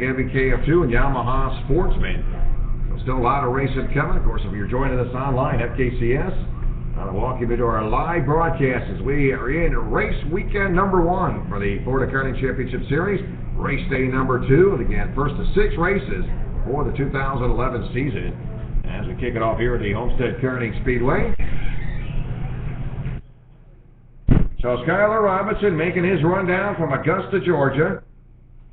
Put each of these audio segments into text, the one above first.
MKF2 and Yamaha Sportsman. So still a lot of racing coming. Of course, if you're joining us online, FKCS, I want to welcome you to our live broadcast as we are in race weekend number 1 for the Florida Karting Championship Series, race day number 2, and again, first of 6 races for the 2011 season. As we kick it off here at the Homestead Karting Speedway. So Skylar Robinson making his run down from Augusta, Georgia.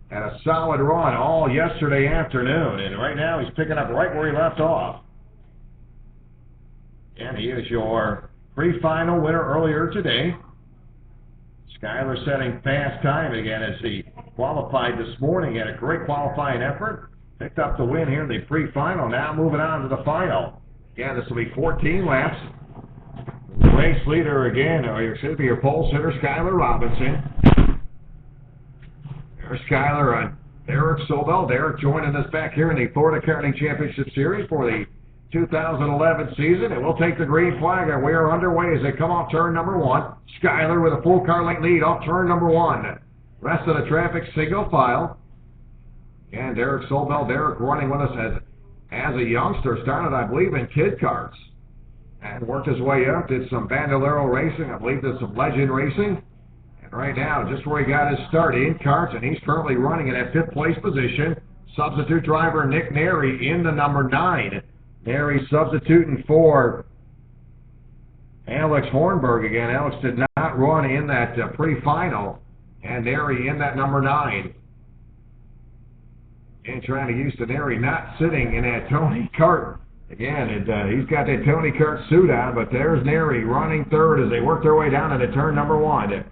Had a solid run all yesterday afternoon, and right now he's picking up right where he left off. And he is your pre-final winner earlier today. Skylar setting fast time again as he qualified this morning. Had a great qualifying effort. Picked up the win here in the pre-final. Now moving on to the final. Again, this will be 14 laps. The race leader again, or it should be your pole sitter, Skylar Robinson. There's Skylar and Derek Sobel. Derek joining us back here in the Florida Karting Championship Series for the 2011 season. And we'll take the green flag, and we are underway as they come off turn number 1. Skylar with a full car length lead off turn number 1. Rest of the traffic single file. And Derek Sobel, Derek running with us as a youngster, started, I believe, in kid karts. And worked his way up, did some Bandolero racing, I believe did some legend racing. And right now, just where he got his start in karts, and he's currently running in that 5th place position. Substitute driver Nick Neri in the number 9. Neri substituting for Alex Hornberg again. Alex did not run in that pre-final, and Neri in that number 9. And trying to use the Neri not sitting in that Tony Kart. Again, he's got that Tony Kart suit on, but there's Neri running third as they work their way down into turn number 1.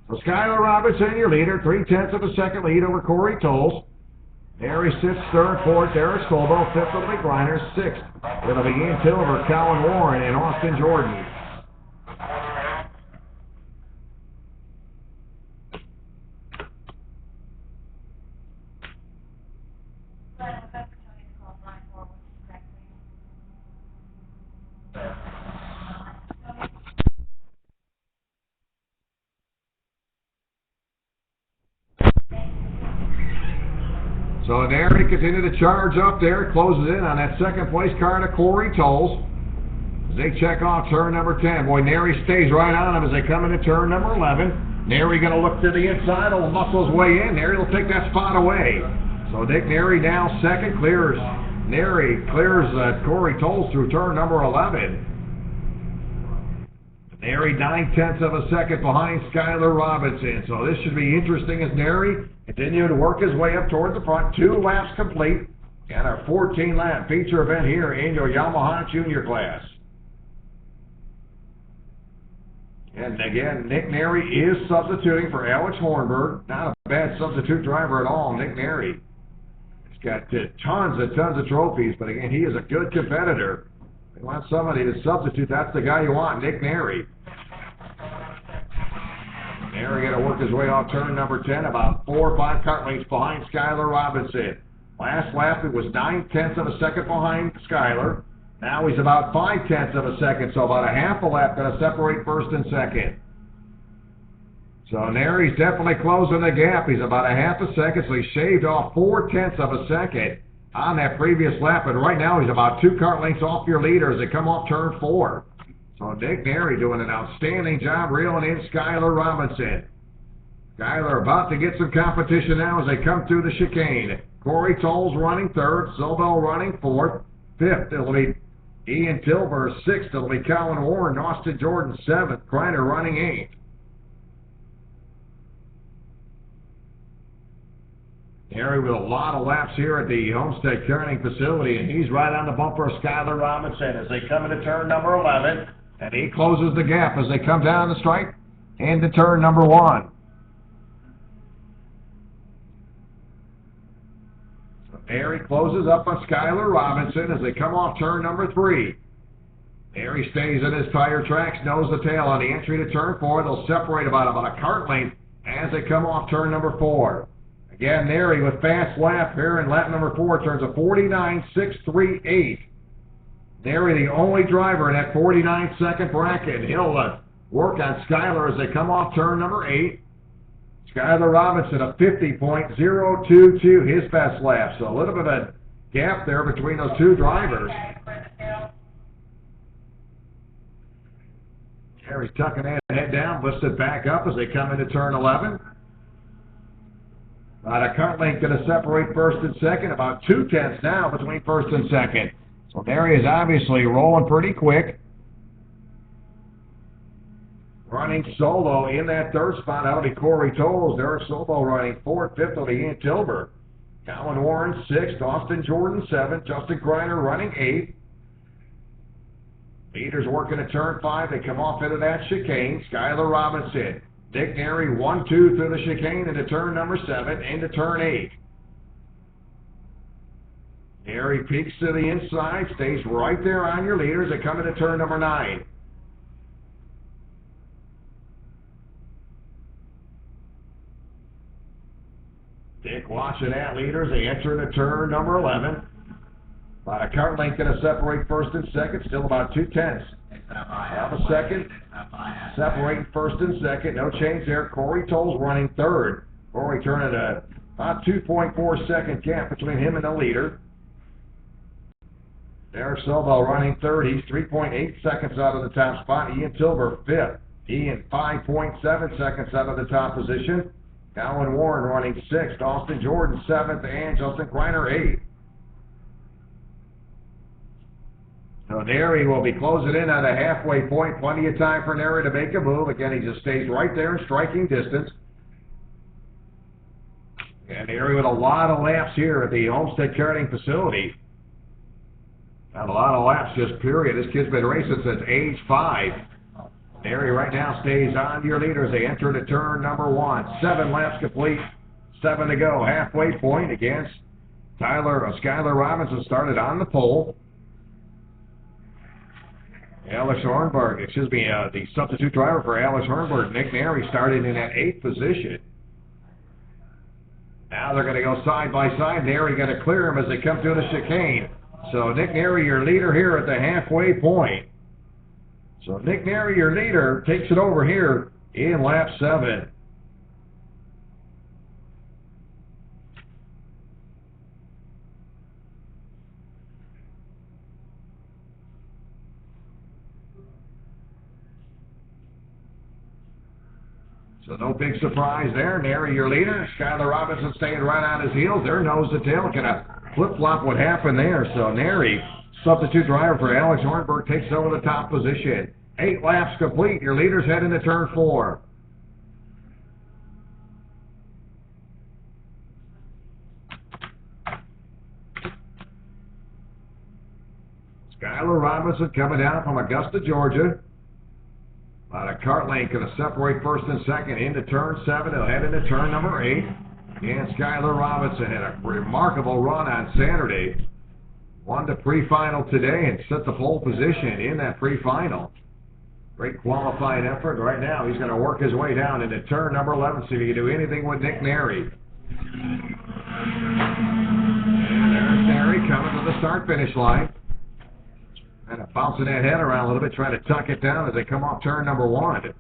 So Skylar Robinson, your leader, 0.3 of a second lead over Corey Tolles. Neri sits third, 4th, Derek Sobel, 5th will be Griner, 6th. It'll be Ian Tilver, Colin Warren, and Austin Jordan. So Neri continued to charge up there, closes in on that second place car to Corey Tolles. As they check off turn number 10. Boy, Neri stays right on him as they come into turn number 11. Neri going to look to the inside, will muscle his way in. Neri will take that spot away. So Nick Neri now second, Neri clears Corey Tolles through turn number 11. Neri 0.9 of a second behind Skylar Robinson. So this should be interesting as Neri continue to work his way up toward the front. 2 laps complete. And our 14-lap feature event here in your Yamaha Junior class. And again, Nick Neri is substituting for Alex Hornberg. Not a bad substitute driver at all, Nick Neri. He's got tons of trophies, but again, he is a good competitor. If you want somebody to substitute, that's the guy you want, Nick Neri. Neri going to work his way off turn number 10, about 4 or 5 kart lengths behind Skylar Robinson. Last lap, it was 0.9 of a second behind Skylar. Now he's about 0.5 of a second, so about a half a lap going to separate first and second. So Neri's definitely closing the gap. He's about a half a second, so he shaved off 0.4 of a second on that previous lap, and right now he's about 2 kart lengths off your leader as they come off turn 4. So Nick Neri doing an outstanding job reeling in Skylar Robinson. Skylar about to get some competition now as they come through the chicane. Corey Tolles running 3rd, Sobel running 4th. 5th, it'll be Ian Tilver. 6th, it'll be Colin Warren. Austin Jordan 7th. Griner running 8th. Neri with a lot of laps here at the Homestead Karting facility, and he's right on the bumper of Skylar Robinson as they come into turn number 11. And he closes the gap as they come down the strike into turn number 1. So Neri closes up on Skylar Robinson as they come off turn number 3. Neri stays in his tire tracks, nose to tail on the entry to turn 4. They'll separate about a kart length as they come off turn number 4. Again, Neri with fast lap here in lap number 4 turns a 49.638. Neri the only driver in that 49-second bracket. He'll work on Skylar as they come off turn number 8. Skyler Robinson, a 50.022, his best lap. So a little bit of a gap there between those two drivers. Terry's tucking that head down, lifts it back up as they come into turn 11. About a cut length going to separate first and second. About 2/10 now between first and second. So Terry is obviously rolling pretty quick. Running solo in that third spot, that'll be Corey Tolles. Derek Solo running fourth, fifth will be Ian Tilber. Colin Warren sixth, Austin Jordan seventh, Justin Greiner running eighth. Leaders working at turn 5. They come off into that chicane. Skyler Robinson, Nick Neri 1-2 through the chicane into turn number 7, into turn 8. Neri peeks to the inside, stays right there on your leaders. They come into turn number 9. Dick watching that, leaders. They enter into turn number 11. About a car length going to separate first and second. Still about 2/10. Half a second. Separating first and second. No change there. Corey Tolles running third. Corey turning a about 2.4 second gap between him and the leader. Derek Silva running third. He's 3.8 seconds out of the top spot. Ian Tilber fifth. Ian 5.7 seconds out of the top position. Colin Warren running sixth. Austin Jordan seventh. And Justin Greiner eighth. So Neri will be closing in on a halfway point. Plenty of time for Neri to make a move. Again, he just stays right there in striking distance. And Neri with a lot of laps here at the Homestead Karting facility. Got a lot of laps just period. This kid's been racing since age 5. Neri right now stays on your leaders. They enter into turn number 1. 7 laps complete. 7 to go. Halfway point against Skyler Robinson started on the pole. Alex Hornberg, the substitute driver for Alex Hornberg, Nick Neri, started in that 8th position. Now they're going to go side by side. Neri going to clear him as they come through the chicane. So Nick Neri, your leader here at the halfway point. So Nick Neri, your leader, takes it over here in lap 7. So no big surprise there. Neri, your leader. Skyler Robinson staying right on his heels. They're nose to tail. Kind of flip-flop what happened there. So Neri, substitute driver for Alex Hornberg, takes over the top position. 8 laps complete. Your leaders head into turn 4. Skyler Robinson coming down from Augusta, Georgia. About a cart lane going to separate first and second into turn 7. They'll head into turn number 8. And Skyler Robinson had a remarkable run on Saturday. Won the pre-final today and set the pole position in that pre-final. Great qualified effort. Right now he's going to work his way down into turn number 11, see if he can do anything with Nick Neri. And there's Neri coming to the start-finish line. Kind of bouncing that head around a little bit, trying to tuck it down as they come off turn number 1.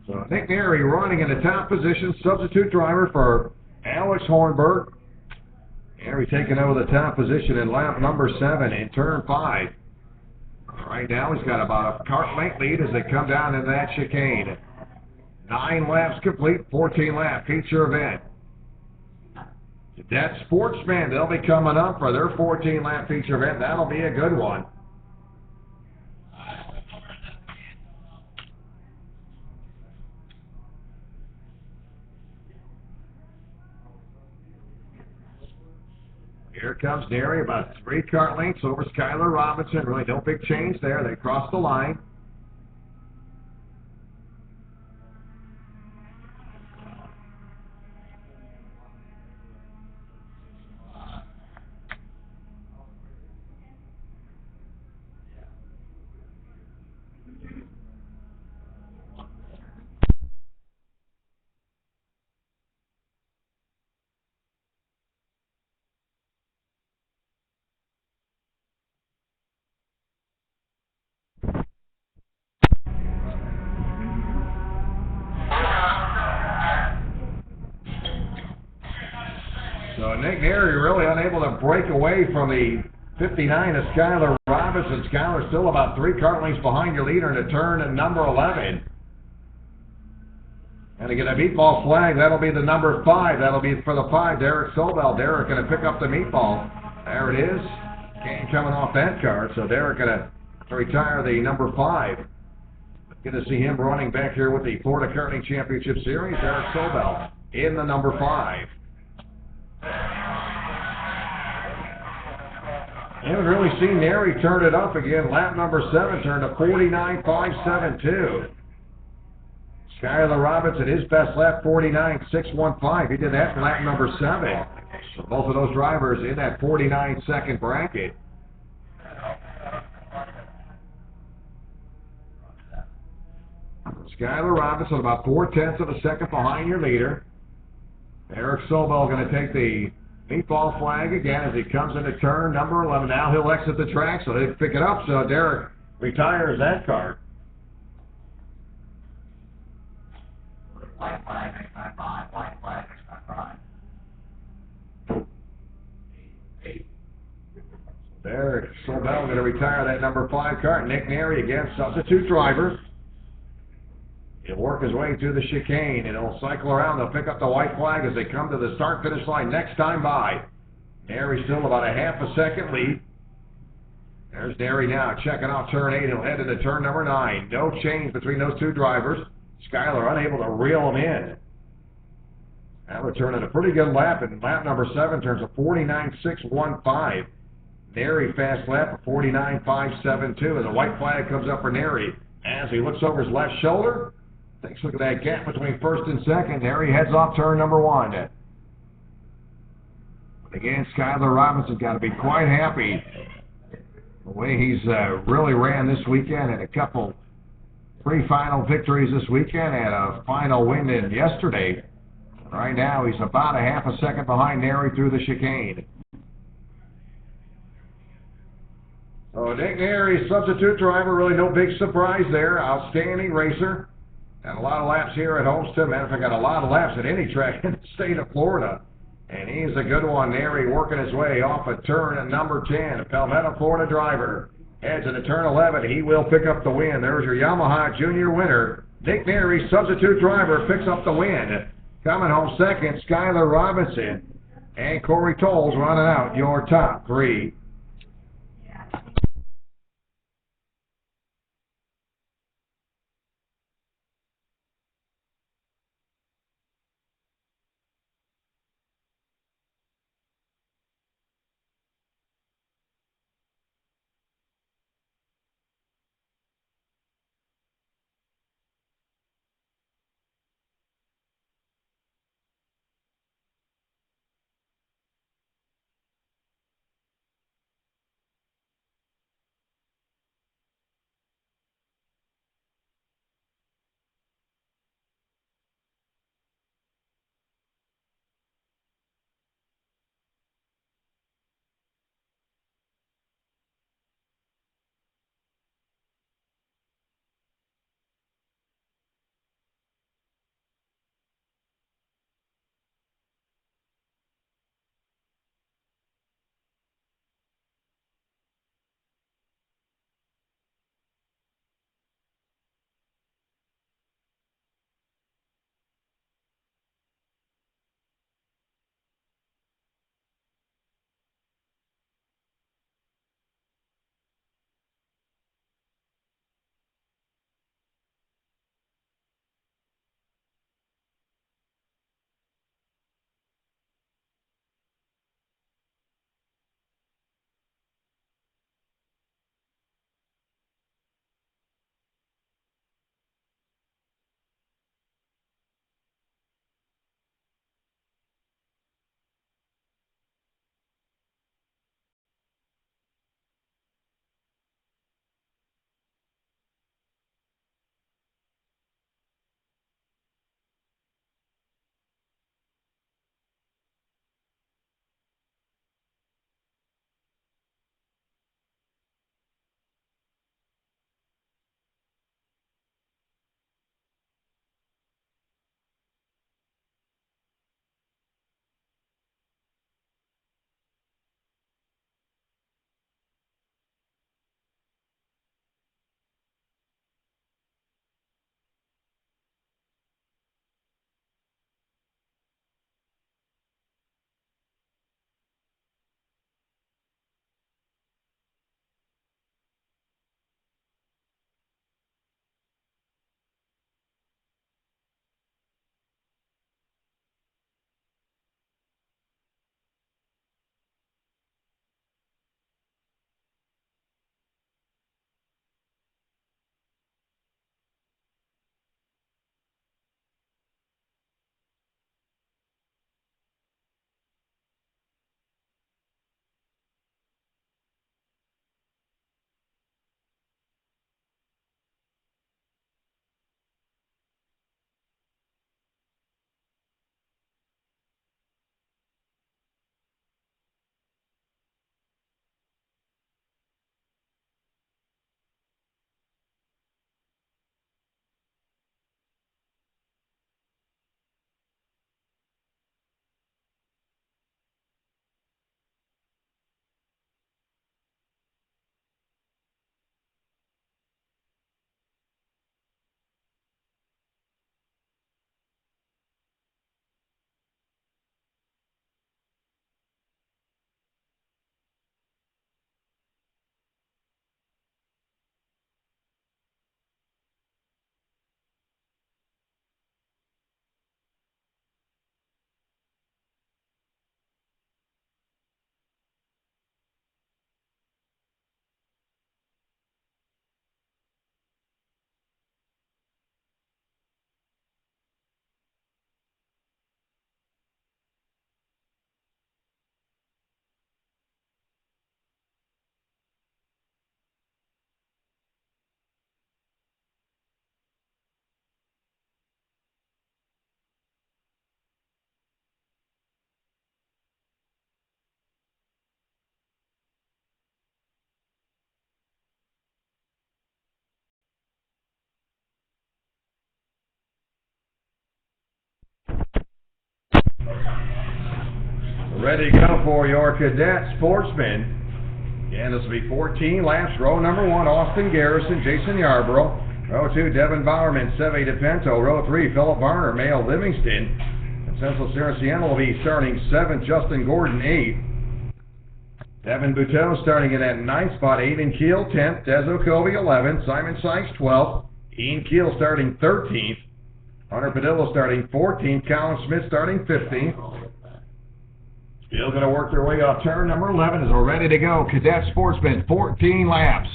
So Nick Neri running in the top position, substitute driver for Alex Hornberg. Neri taking over the top position in lap number 7 in turn 5. Right now he's got about a cart length lead as they come down into that chicane. 9 laps complete, 14 lap feature event. That Sportsman, they'll be coming up for their 14 lap feature event. That'll be a good one. Here comes Neri, about 3 cart lengths over Skyler Robinson. Really no big change there. They cross the line. Nick Neary really unable to break away from the 59 of Skylar Robinson. Skylar still about 3 cart lengths behind your leader in a turn at number 11. And to get a meatball flag, that'll be the number 5. That'll be for the 5, Derek Sobel. Derek going to pick up the meatball. There it is. Cane coming off that card, so Derek going to retire the number 5. Good to see him running back here with the Florida Karting Championship Series. Derek Sobel in the number 5. Haven't really seen Nary turn it up again. Lap number 7 turned to 49.572. Skylar Robinson, his best lap, 49.615. He did that in lap number 7. So both of those drivers in that 49-second bracket. Skylar Robinson about 4/10 of a second behind your leader. Eric Sobel going to take the meatball flag again as he comes into turn number 11. Now he'll exit the track, so they pick it up. So Derek retires that car. White flag, next time 5. White flag, next time 5. Derek Sobel going to retire that number 5 car. Nick Neary again, substitute driver. He'll work his way through the chicane, and he'll cycle around. They'll pick up the white flag as they come to the start-finish line next time by. Nary still about a half a second lead. There's Nary now checking off turn 8. He'll head into turn number 9. No change between those two drivers. Skylar unable to reel him in. That would turn in a pretty good lap, and lap number 7 turns a 49.615. Nary fast lap of 49.572, and the white flag comes up for Nary as he looks over his left shoulder. Takes a look at that gap between first and second. There he heads off turn number 1. But again, Skylar Robinson's got to be quite happy the way he's really ran this weekend, and a couple pre-final victories this weekend and a final win in yesterday. Right now, he's about a half a second behind Nary through the chicane. So Nick Nary, substitute driver, really no big surprise there. Outstanding racer. Got a lot of laps here at Homestead. Matter of fact, got a lot of laps at any track in the state of Florida. And he's a good one. Nary working his way off a turn at number 10. A Palmetto, Florida driver. Heads into turn 11. He will pick up the win. There's your Yamaha Junior winner. Nick Nary, substitute driver, picks up the win. Coming home second, Skylar Robinson. And Corey Tolles running out your top 3. Ready to go for your cadet sportsmen. Again, this will be 14 laps. Row number 1, Austin Garrison, Jason Yarborough. Row 2, Devin Bowerman, Seve DePinto. Row 3, Philip Varner, Mayo Livingston. And Central Sierra Siena will be starting 7, Justin Gordon 8. Devin Buteau starting in that 9th spot, Aiden Keel 10th, Dezo Covey 11th, Simon Sykes 12th, Ian Keel starting 13th, Hunter Padilla starting 14th, Colin Smith starting 15th. Still going to work their way off turn number 11 as we're ready to go. Cadet Sportsman, 14 laps.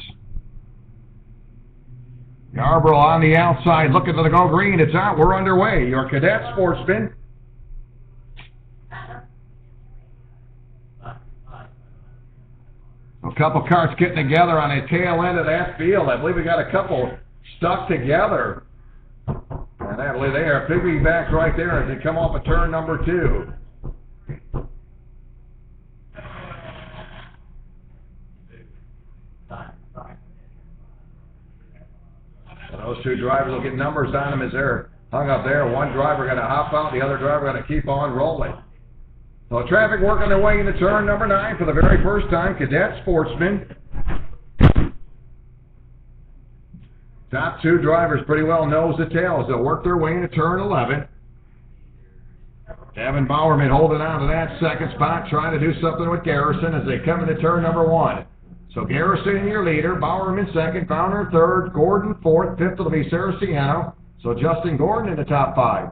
Yarborough on the outside, looking to the go green. It's out. We're underway. Your Cadet Sportsman. A couple carts getting together on the tail end of that field. I believe we got a couple stuck together. And I believe they are piggybacked right there as they come off of turn number 2. Those two drivers will get numbers on them as they're hung up there. One driver going to hop out, the other driver going to keep on rolling. So traffic working their way into turn number 9 for the very first time. Cadet Sportsmen. Top 2 drivers pretty well nose to tail as they'll work their way into turn 11. Devin Bowerman holding on to that second spot, trying to do something with Garrison as they come into turn number 1. So Garrison, your leader, Bowerman second, Fowler third, Gordon fourth, fifth will be Saraceno. So Justin Gordon in the top 5.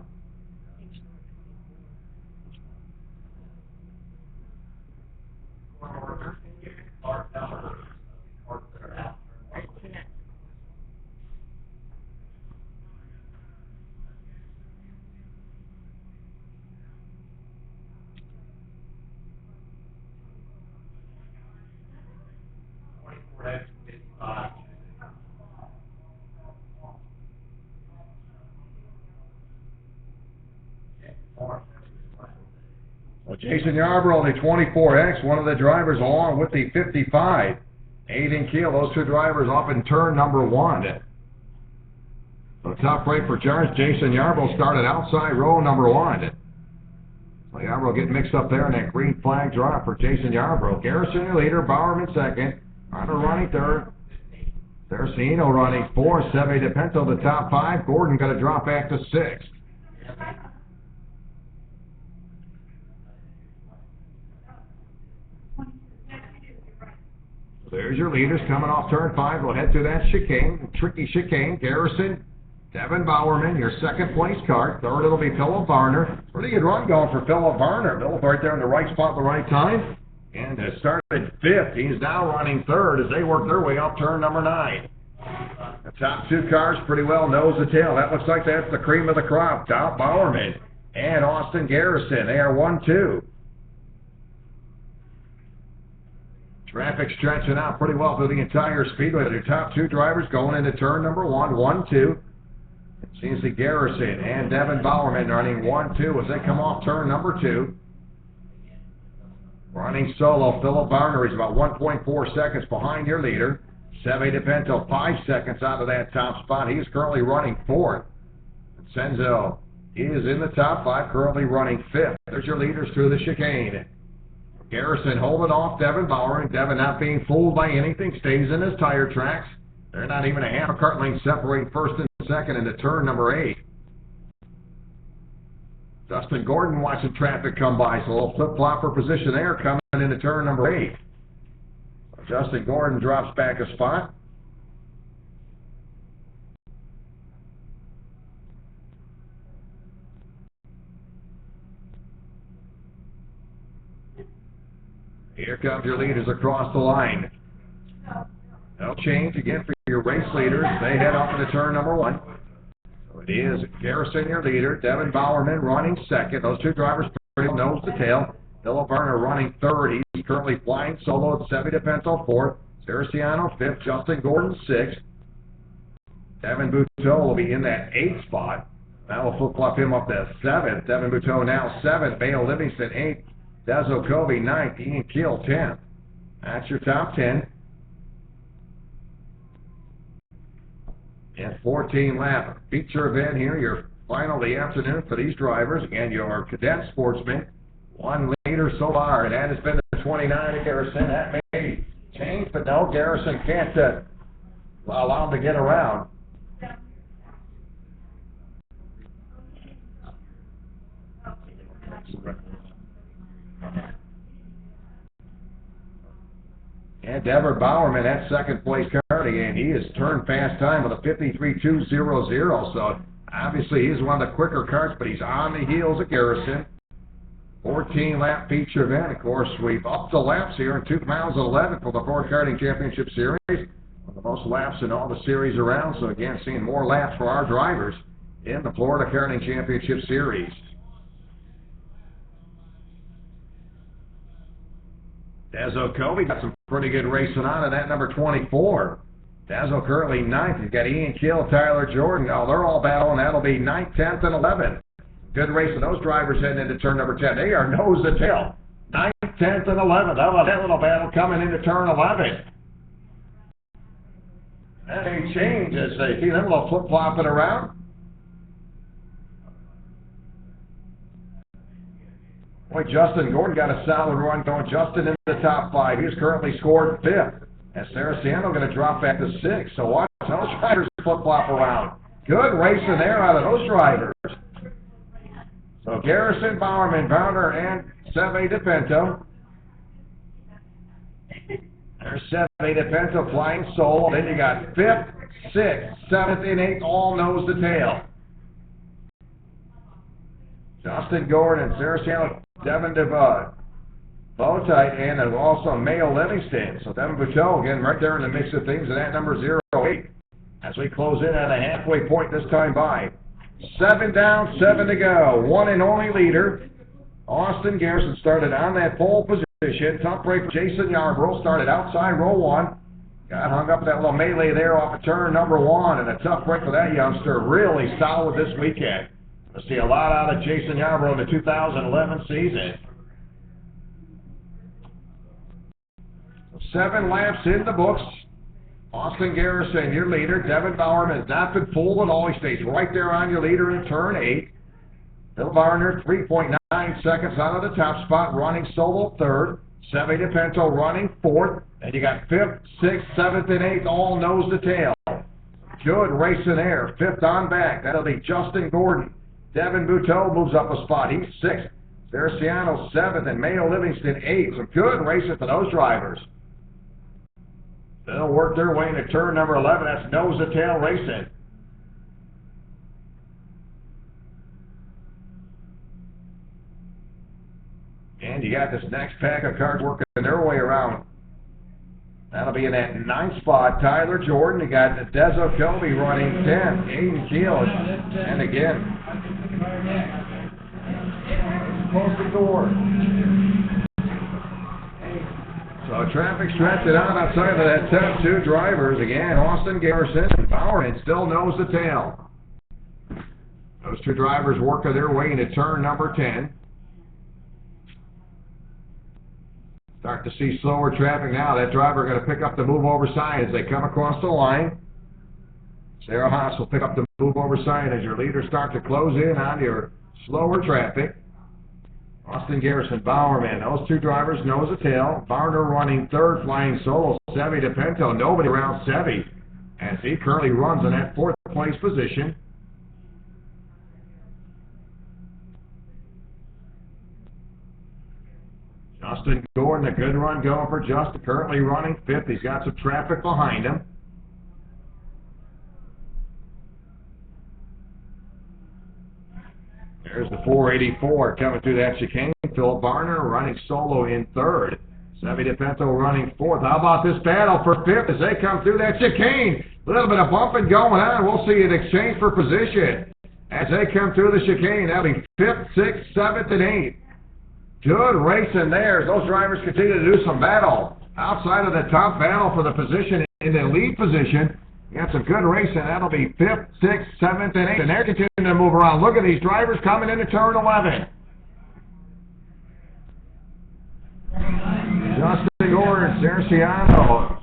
Well, Jason Yarborough, the 24X, one of the drivers along with the 55. Aiden Keel, those two drivers off in turn number 1. So top right for charge, Jason Yarborough started outside row number 1. So Yarborough getting mixed up there in that green flag drop for Jason Yarborough. Garrison, your leader, Bowerman second, Hunter running third. Saraceno running 4th, Seve DePinto the top 5. Gordon got to drop back to 6th. There's your leaders coming off turn 5. We'll head through that chicane, tricky chicane. Garrison, Devin Bowerman, your second place cart. Third, it'll be Philip Varner. Pretty good run going for Philip Varner. Philip right there in the right spot at the right time. And has started 5th. He's now running 3rd as they work their way up turn number 9. The top 2 cars pretty well nose to tail. That looks like that's the cream of the crop. Top Bowerman and Austin Garrison. They are 1-2. Traffic stretching out pretty well through the entire speedway. Your top 2 drivers going into turn number 1, 1-2. It seems that Garrison and Devin Bowerman running 1-2 as they come off turn number 2. Running solo, Philip Varner is about 1.4 seconds behind your leader. Seve DePinto 5 seconds out of that top spot. He's currently running 4th. Senzo is in the top 5, currently running 5th. There's your leaders through the chicane. Garrison holding off Devin Bowerman. Devin not being fooled by anything, stays in his tire tracks. They're not even a half a cart length separating first and second into turn number 8. Justin Gordon watching traffic come by, so a little flip-flop for position there coming into turn number 8. Justin Gordon drops back a spot. Here comes your leaders across the line. No change again for your race leaders. They head off into turn number 1. So it is Garrison, your leader. Devin Bowerman running 2nd. Those 2 drivers pretty nose to tail. Philip Varner running 3rd. He's currently flying solo at Seve DePinto 4th. Saraceno 5th. Justin Gordon 6th. Devin Buteau will be in that 8th spot. That will flip-flop him up to 7th. Devin Buteau now 7th. Mayo Livingston 8th. Dezo Covey 9th. Ian Keel 10th. That's your top 10. And 14 lap feature event here. Your final of the afternoon for these drivers. Again, your cadet sportsmen, 1 leader so far, and that has been the 29 of Garrison. That may change, but no, Garrison can't allow him to get around. And Dever Bowerman, that second place card again, he has turned fast time with a 53.200. So obviously he's one of the quicker carts, but he's on the heels of Garrison. 14-lap feature event. Of course, we've upped the laps here in 2011 for the Ford Karting Championship Series. One of the most laps in all the series around. So again, seeing more laps for our drivers in the Florida Karting Championship Series. Dazo Kobe got some pretty good racing on in that number 24. Dazo currently 9th. You've got Ian Kill, Tyler Jordan. Oh, they're all battling. That'll be 9th, 10th, and 11th. Good race of those drivers heading into turn number 10. They are nose to tail. 9th, 10th, and 11th. How about that little battle coming into turn 11? That ain't changed as they see them a little flip-flopping around. Boy, Justin Gordon got a solid run going. Justin in the top 5. He's currently scored 5th. And Saraceno going to drop back to 6th. So watch those drivers flip-flop around. Good racing there out of those drivers. So Garrison, Bowerman, Bounder, and Seve DePinto. There's Seve DePinto flying solo. Then you got 5th, 6th, 7th, and 8th all nose to tail. Justin Gordon, Saraceno, Devin DeVod, Bowtight, and also Mayo Livingston. So Devin Buteau, again, right there in the mix of things, and that number 08. As we close in at a halfway point this time by. 7 down, 7 to go. One and only leader. Austin Garrison started on that pole position. Tough break for Jason Yarborough. Started outside row 1. Got hung up that little melee there off of turn number 1. And a tough break for that youngster. Really solid this weekend. We'll see a lot out of Jason Yarborough in the 2011 season. 7 laps in the books. Austin Garrison, your leader. Devin Bowerman has not been fooled at all. He stays right there on your leader in turn 8. Bill Varner, 3.9 seconds out of the top spot, running solo 3rd. Seve DePinto running 4th. And you got 5th, 6th, 7th, and 8th all nose to tail. Good racing there. 5th on back. That'll be Justin Gordon. Devin Buteau moves up a spot. He's 6th. Saraceno 7th, and Mayo Livingston 8th. Some good racing for those drivers. They'll work their way into turn number 11. That's nose-to-tail racing. And you got this next pack of cars working their way around. That'll be in that 9th spot. Tyler Jordan. You got Dezo Kobe running 10th. Aiden Keel. And again, close the door. So traffic stretched it out outside of that top 2 drivers. Again, Austin Garrison and Bowerman still nose to tail. Those 2 drivers working their way into turn number 10. Start to see slower traffic now. That driver going to pick up the move over sign as they come across the line. Sarah Haas will pick up the move over sign as your leaders start to close in on your slower traffic. Austin Garrison, Bowerman, those 2 drivers nose to tail. Varner running 3rd, flying solo. Seve DePinto, nobody around Seve, as he currently runs in that 4th place position. Justin Gordon, a good run going for Justin, currently running 5th. He's got some traffic behind him. There's the 484 coming through that chicane. Phil Varner running solo in 3rd. Seve DePinto running 4th. How about this battle for 5th as they come through that chicane? A little bit of bumping going on. We'll see an exchange for position as they come through the chicane. That'll be 5th, 6th, 7th, and 8th. Good racing there as those drivers continue to do some battle. Outside of the top battle for the position in the lead position, you got some good racing. That'll be 5th, 6th, 7th, and 8th. And they're continuing to move around. Look at these drivers coming into turn 11. Justin Gordon, Saraceno,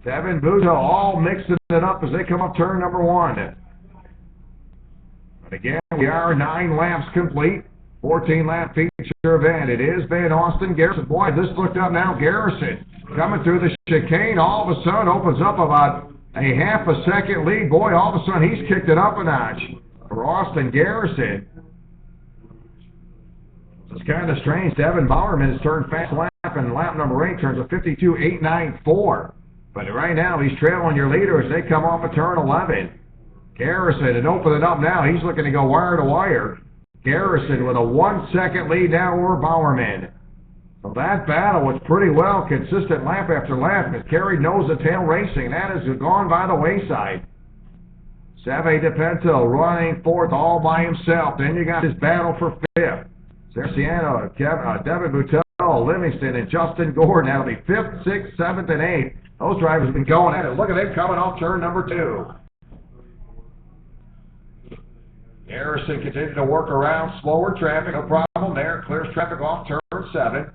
Devin Buteau, all mixing it up as they come up turn number 1. But again, we are 9 laps complete. 14-lap feature event. It is Van Austin Garrison. Boy, this looked up now. Garrison coming through the chicane. All of a sudden opens up about a half a second lead. Boy, all of a sudden he's kicked it up a notch for Austin Garrison. It's kind of strange. Devin Bowerman has turned fast lap, and lap number 8 turns a 52.894. But right now he's trailing your leader as they come off of turn 11. Garrison, and open it up now. He's looking to go wire to wire. Garrison with a 1-second lead now over Bowerman. So that battle was pretty well consistent lap after lap. It carried nose-to-tail racing. That has gone by the wayside. Seve DePinto running fourth all by himself. Then you got his battle for fifth. Cerciano, Devin Boutel, Livingston, and Justin Gordon. That'll be 5th, 6th, 7th, and 8th. Those drivers have been going at it. Look at them coming off turn number 2. Garrison continued to work around slower traffic, no problem there. Clears traffic off turn 7.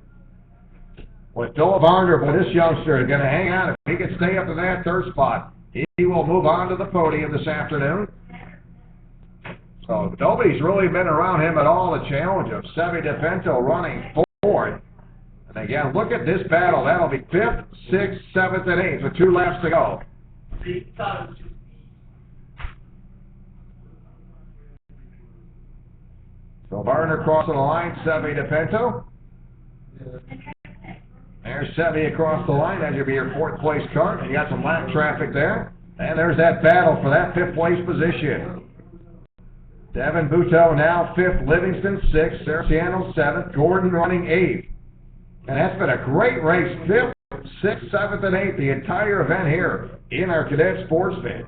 With Philip Arnder, but this youngster is going to hang on. If he can stay up to that third spot, he will move on to the podium this afternoon. So nobody's really been around him at all. The challenge of Seve DePinto running fourth. And again, look at this battle. That'll be 5th, 6th, 7th, and 8th with 2 laps to go. So Varner crossing the line, Seve DePinto. There's Seve across the line. That should be your 4th place car. You got some lap traffic there. And there's that battle for that 5th place position. Devin Bouteau now 5th, Livingston 6th, Cerciano 7th, Gordon running 8th. And that's been a great race, 5th, 6th, 7th, and 8th, the entire event here in our Cadet Sportsman.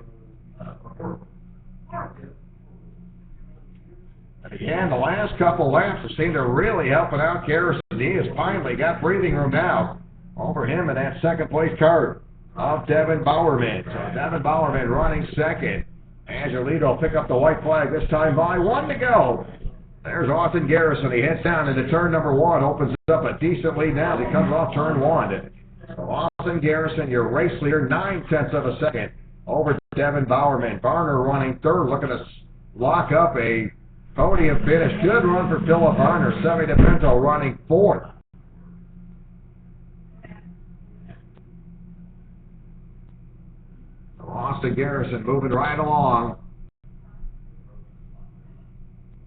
And again, the last couple laps have seemed to really helping out Garrison. He has finally got breathing room now over him in that 2nd place car of Devin Bowerman. So Devin Bowerman running 2nd. Angelito will pick up the white flag this time by 1 to go. There's Austin Garrison. He heads down into turn number 1, opens up a decent lead now as he comes off turn 1. So Austin Garrison, your race leader, 9/10 of a second over Devin Bowerman. Varner running 3rd, looking to lock up a podium finish. Good run for Philip Varner. Seve DePinto running 4th. Austin Garrison moving right along.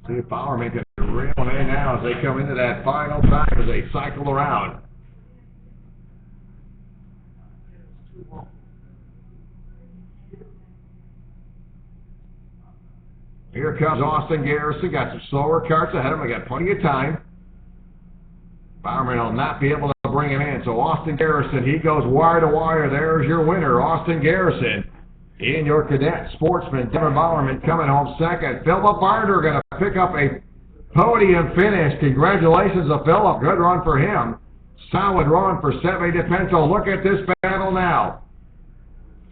See if Bowerman can reel them in now as they come into that final time as they cycle around. Here comes Austin Garrison. Got some slower carts ahead of him. We got plenty of time. Bowerman will not be able to bring him in. So Austin Garrison, he goes wire to wire. There's your winner, Austin Garrison. In your Cadet Sportsman, Devin Bowerman coming home 2nd. Philip Barner going to pick up a podium finish. Congratulations to Philip. Good run for him. Solid run for Seve DePinto. Look at this battle now.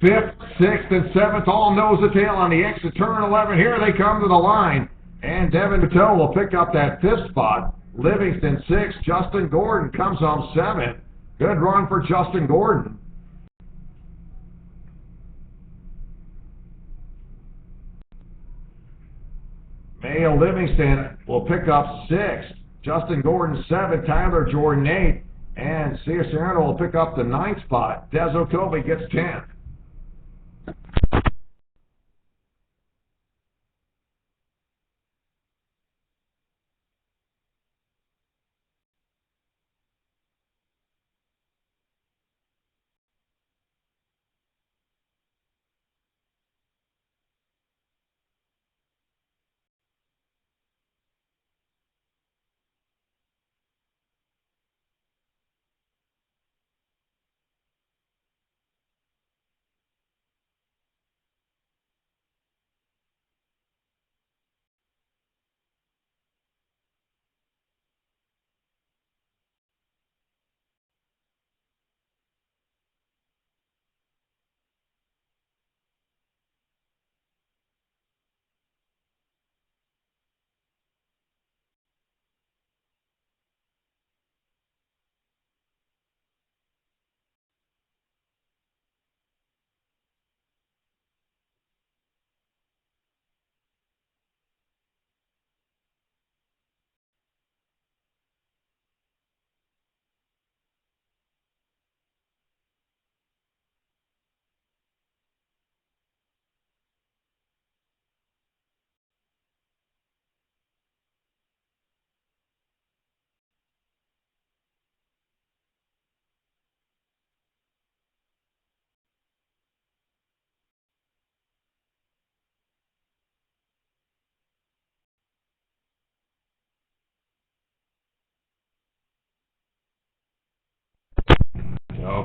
5th, 6th, and 7th, all nose to tail on the exit turn 11. Here they come to the line. And Devin Bouteau will pick up that 5th spot. Livingston 6th. Justin Gordon comes home 7th. Good run for Justin Gordon. Mayo Livingston will pick up 6th. Justin Gordon 7th. Tyler Jordan 8th. And Ciacerno will pick up the 9th spot. Des Otobi gets 10th.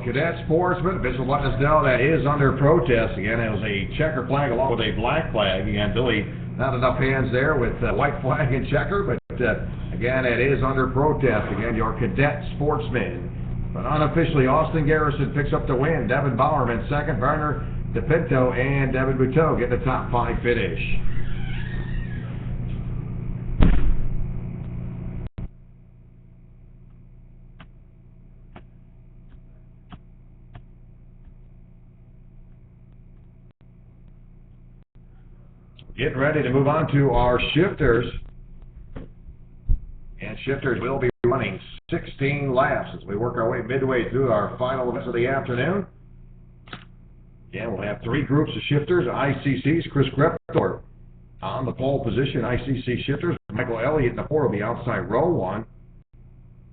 Cadet Sportsman, official letting us know that is under protest. Again, it was a checker flag along with a black flag. Again, Billy, not enough hands there with white flag and checker, but again, it is under protest. Again, your Cadet Sportsman. But unofficially, Austin Garrison picks up the win. Devin Bowerman second, Werner DePinto and Devin Buteau get the top 5 finish. Getting ready to move on to our shifters. And shifters will be running 16 laps as we work our way midway through our final events of the afternoon. Again, we'll have 3 groups of shifters. ICC's Chris Krepthorpe on the pole position. ICC shifters. Michael Elliott in the 4 will be outside row 1.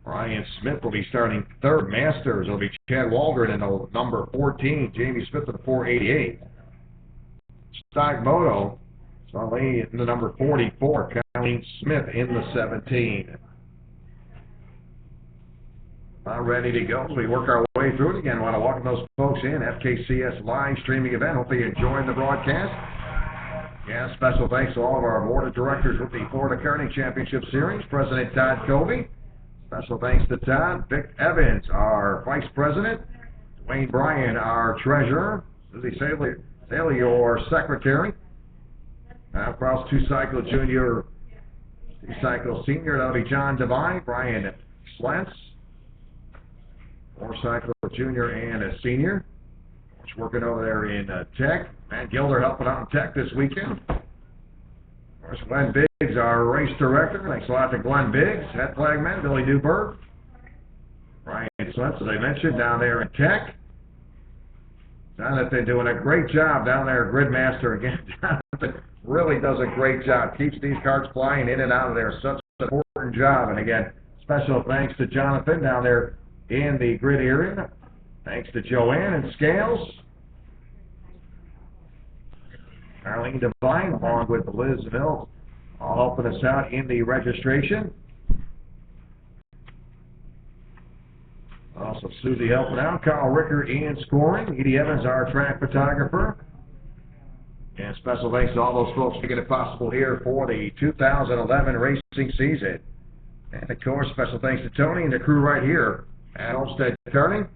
Ryan Smith will be starting 3rd. Masters will be Chad Waldron in the number 14. Jamie Smith in the 488. Stock Moto. Lee in the number 44, Colleen Smith in the 17. All ready to go as we work our way through it. Again, I want to welcome those folks in. FKCS live streaming event. Hope you enjoyed the broadcast. Yeah, special thanks to all of our board of directors with the Florida Karting Championship Series. President Todd Covey. Special thanks to Todd. Vic Evans, our vice president. Dwayne Bryan, our treasurer. Susie Saley, your secretary. Across two-cycle junior, two-cycle senior, that'll be John Devine, Brian Slentz. 4-cycle junior and a senior. He's working over there in Tech. Matt Gilder helping out in Tech this weekend. Of course, Glenn Biggs, our race director. Thanks a lot to Glenn Biggs. Head flagman, Billy Newberg. Brian Slentz, as I mentioned, down there in Tech. Jonathan doing a great job down there at Gridmaster again. Jonathan really does a great job. Keeps these carts flying in and out of there. Such an important job. And again, special thanks to Jonathan down there in the grid area. Thanks to Joanne and Scales. Arlene Devine, along with Liz Mills, all helping us out in the registration. Also, Susie helping out. Carl Ricker in scoring. Edie Evans, our track photographer. And special thanks to all those folks making it possible here for the 2011 racing season. And, of course, special thanks to Tony and the crew right here at Homestead Karting.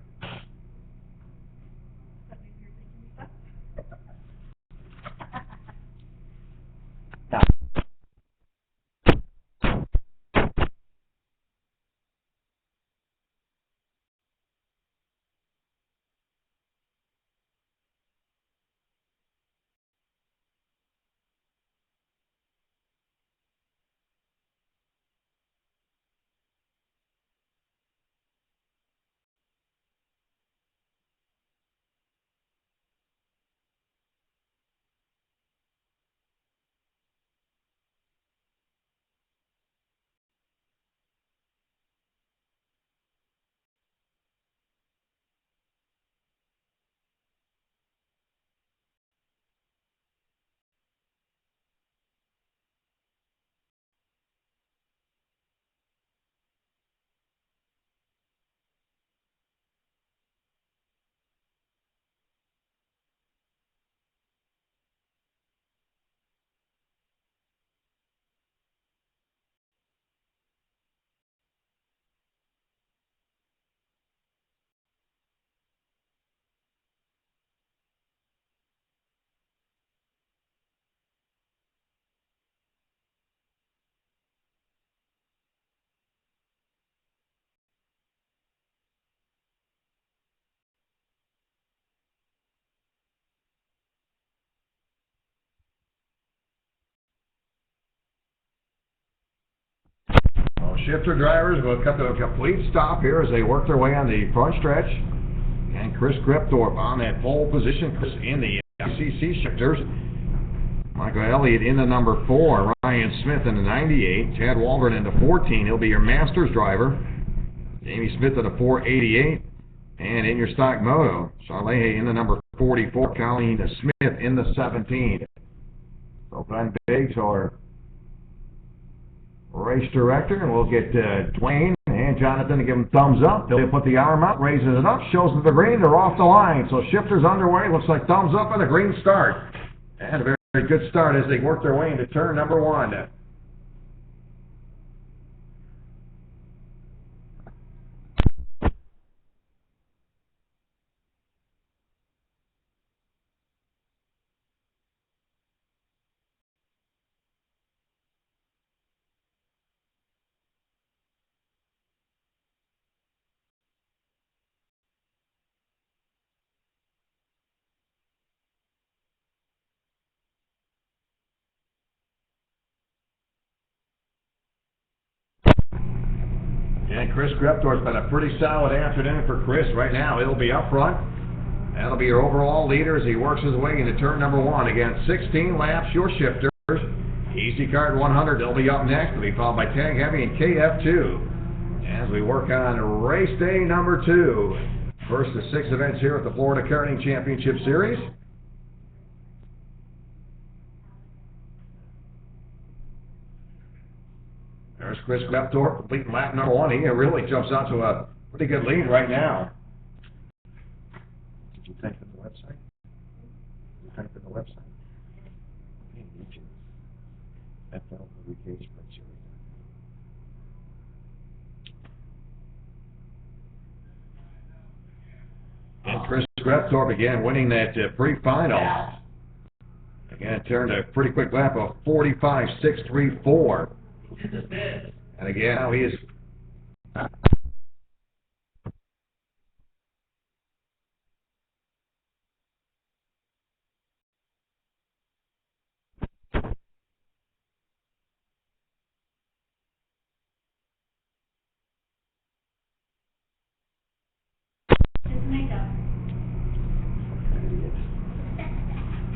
Shifter drivers will come to a complete stop here as they work their way on the front stretch. And Chris Krepthorpe on that pole position. Chris in the ICC shifters. Michael Elliott in the number 4. Ryan Smith in the 98. Chad Waldron in the 14. He'll be your Masters driver. Jamie Smith in the 488. And in your stock moto, Charlehe in the number 44. Colleen Smith in the 17. So Glenn Biggs or race director, and we'll get Dwayne and Jonathan to give them thumbs up. They'll put the arm out, raises it up, shows them the green, they're off the line. So shifters underway, looks like thumbs up and a green start. And a very, very good start as they work their way into turn number 1. And Chris Greptor's been a pretty solid afternoon for Chris. Right now, he'll be up front. That'll be your overall leader as he works his way into turn number 1. Again, 16 laps, your shifters. Easy Cart 100, they'll be up next. They'll be followed by Tag Heavy and KF2. As we work on race day number 2. First of 6 events here at the Florida Karting Championship Series. There's Chris Greptor completing lap number 1. He really jumps out to a pretty good lead right now. Did you type in the website? Did you type in the website? And Chris Greptor again winning that pre-final. Again, turned a pretty quick lap of 45.634. And again, now he is.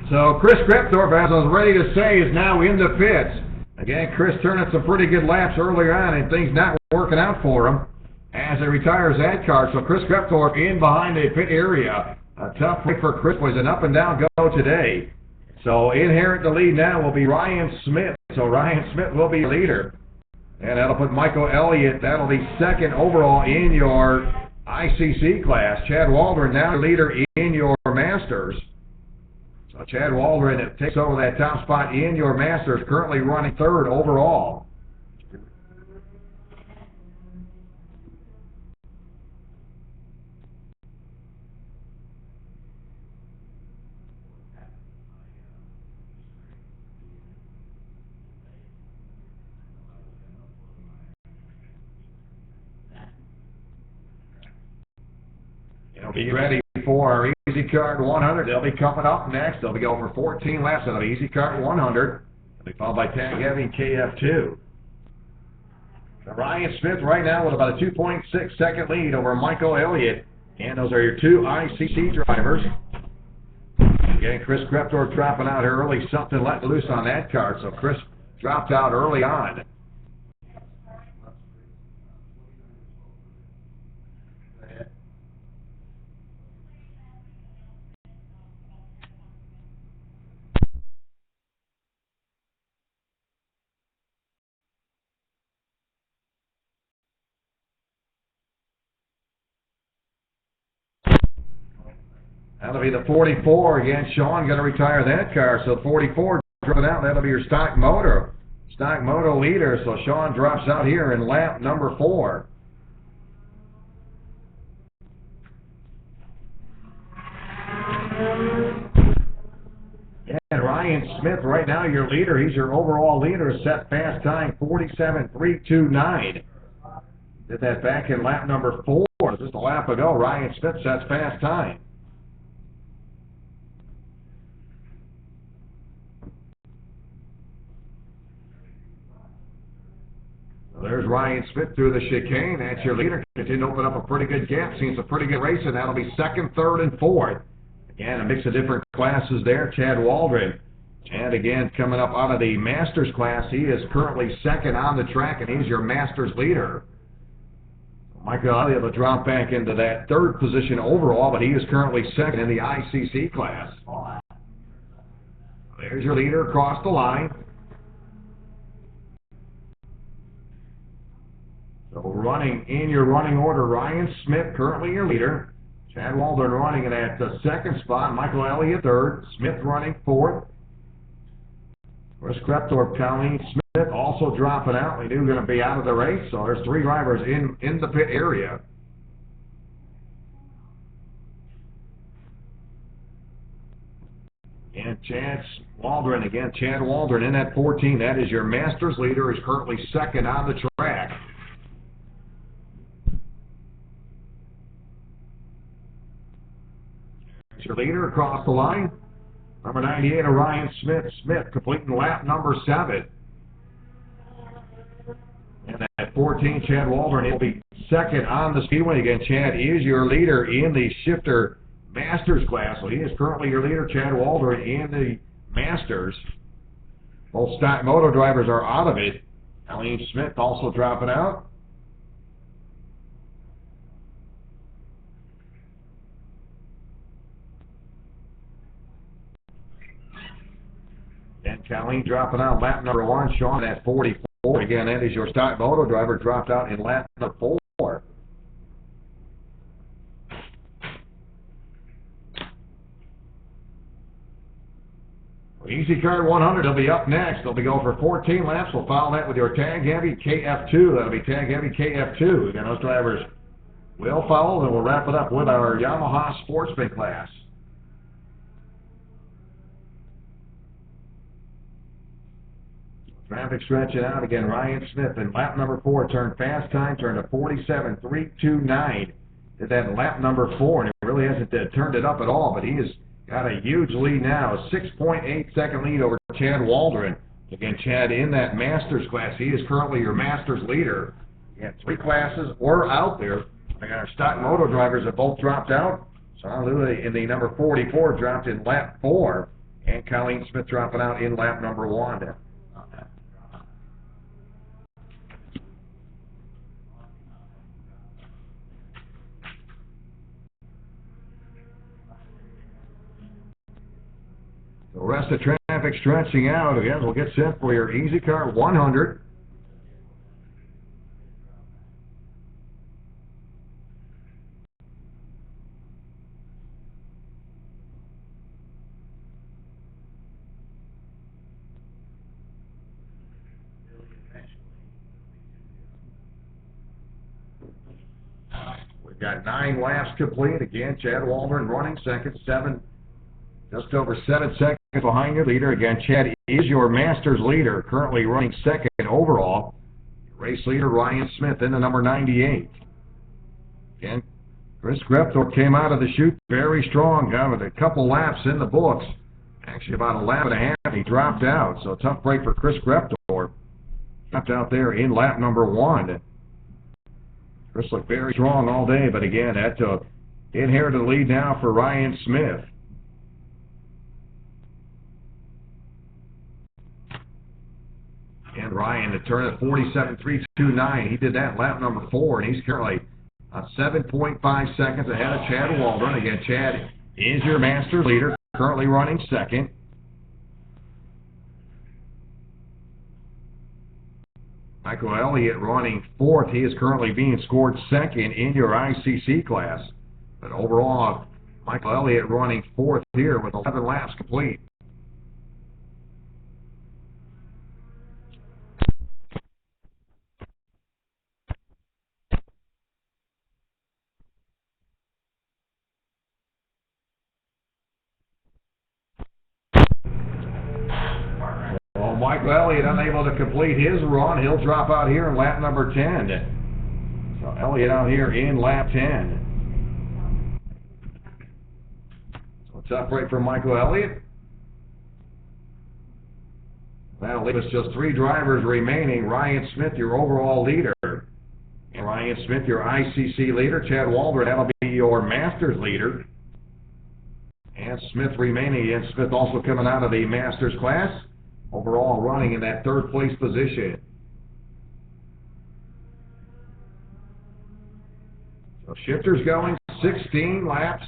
So Chris Greptor, as I was ready to say, is now in the pits. Again, Chris turning some pretty good laps earlier on, and things not working out for him as he retires that car. So Chris Greptor in behind the pit area. A tough week for Chris. Was an up and down go today. So inherit the lead now will be Ryan Smith. So Ryan Smith will be leader. And that'll put Michael Elliott, that'll be second overall in your ICC class. Chad Waldron now leader in your Masters. So Chad Waldron takes over that top spot in your Masters, currently running third overall. It'll be ready for our Easy Cart 100. They'll be coming up next. They'll be going for 14 laps on the Easy Cart 100. They'll be followed by Tag Heavy and KF2. So Ryan Smith right now with about a 2.6 second lead over Michael Elliott. And those are your two ICC drivers. Again, Chris Greptor dropping out here early. Something let loose on that car. So Chris dropped out early on. That'll be the 44. Again, Sean going to retire that car. So 44 dropping out. That'll be your stock motor leader. So Sean drops out here in lap number 4. And Ryan Smith right now your leader. He's your overall leader. Set fast time 47.329. Did that back in lap number 4. Just a lap ago, Ryan Smith sets fast time. There's Ryan Smith through the chicane. That's your leader. Continue to open up a pretty good gap. Seeing some pretty good racing. That'll be second, third, and fourth. Again, a mix of different classes there. Chad Waldron. And again, coming up out of the Masters class, he is currently second on the track, and he's your Masters leader. Michael Elliott will drop back into that third position overall, but he is currently second in the ICC class. There's your leader across the line. So running in your running order, Ryan Smith, currently your leader. Chad Waldron running in at the second spot. Michael Elliott third. Smith running fourth. Chris Krepthorpe, Colleen Smith also dropping out. We knew going to be out of the race, so there's 3 drivers in the pit area. And Chad Waldron again. Chad Waldron in at 14. That is your Masters leader. Is currently second on the track. That's your leader across the line. Number 98, Orion Smith. Smith completing lap number 7. And at 14, Chad Waldron will be second on the speedway. Again, Chad is your leader in the shifter Masters class. So he is currently your leader, Chad Waldron, in the Masters. Both stock moto drivers are out of it. Colleen Smith also dropping out. And Colleen dropping out lap number 1. Sean at 44. Again, that is your stock moto driver, dropped out in lap number 4. Easy Car 100 will be up next. They'll be going for 14 laps. We'll follow that with your Tag Heavy KF2. That'll be Tag Heavy KF2. Again, those drivers will follow, and we'll wrap it up with our Yamaha Sportsman class. Traffic stretching out again. Ryan Smith in lap number 4 turned fast time, turned to 47.329. Did that in lap number 4, and he really hasn't turned it up at all, but he has got a huge lead now, a 6.8 second lead over Chad Waldron. Again, Chad in that Masters class. He is currently your Masters leader. Again, 3 classes were out there. Again, our stock moto drivers have both dropped out. Salula in the number 44 dropped in lap 4, and Colleen Smith dropping out in lap number 1. The rest of traffic stretching out. Again, we'll get set for your Easy Car 100. We've got 9 laps complete. Again, Chad Waldron running second, just over 7 seconds behind your leader. Again, Chad is your Masters leader, currently running second overall. Race leader Ryan Smith in the number 98. Again, Chris Krepthorpe came out of the chute very strong, got with a couple laps in the books. Actually, about a lap and a half, he dropped out. So tough break for Chris Krepthorpe. Dropped out there in lap number 1. Chris looked very strong all day, but again, that inherited the lead now for Ryan Smith. And Ryan to turn at 47.329. He did that lap number 4, and he's currently 7.5 seconds ahead of Chad Waldron. Again, Chad is your Masters leader, currently running second. Michael Elliott running 4th. He is currently being scored second in your ICC class. But overall, Michael Elliott running 4th here with 11 laps complete. Well, Michael Elliott unable to complete his run. He'll drop out here in lap number 10. So Elliott out here in lap 10. So a tough break for Michael Elliott. That'll leave us just 3 drivers remaining. Ryan Smith, your overall leader. And Ryan Smith, your ICC leader. Chad Waldron, that'll be your Masters leader. And Smith remaining. And Smith also coming out of the Masters class. Overall running in that 3rd place position. So shifters going 16 laps.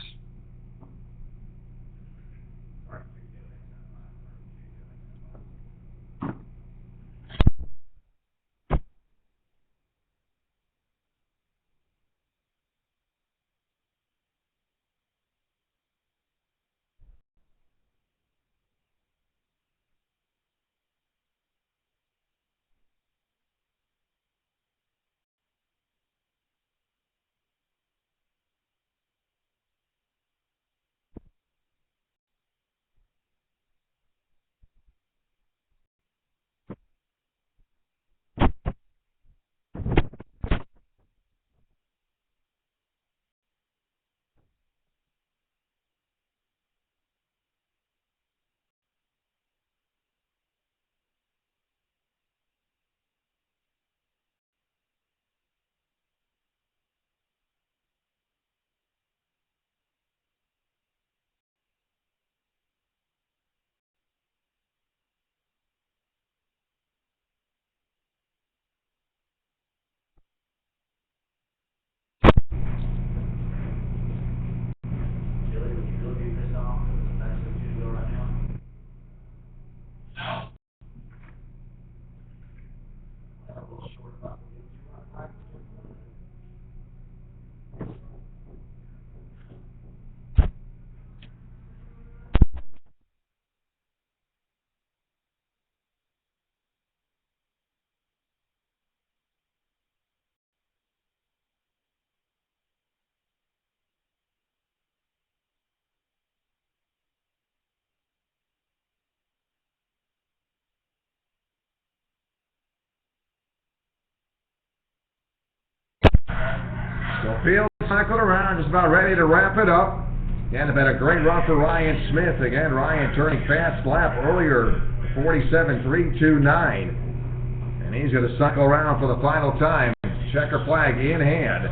So field cycled around, just about ready to wrap it up. Again, it's been a great run for Ryan Smith. Again, Ryan turning fast lap earlier, 47.329. And he's going to cycle around for the final time. Checker flag in hand.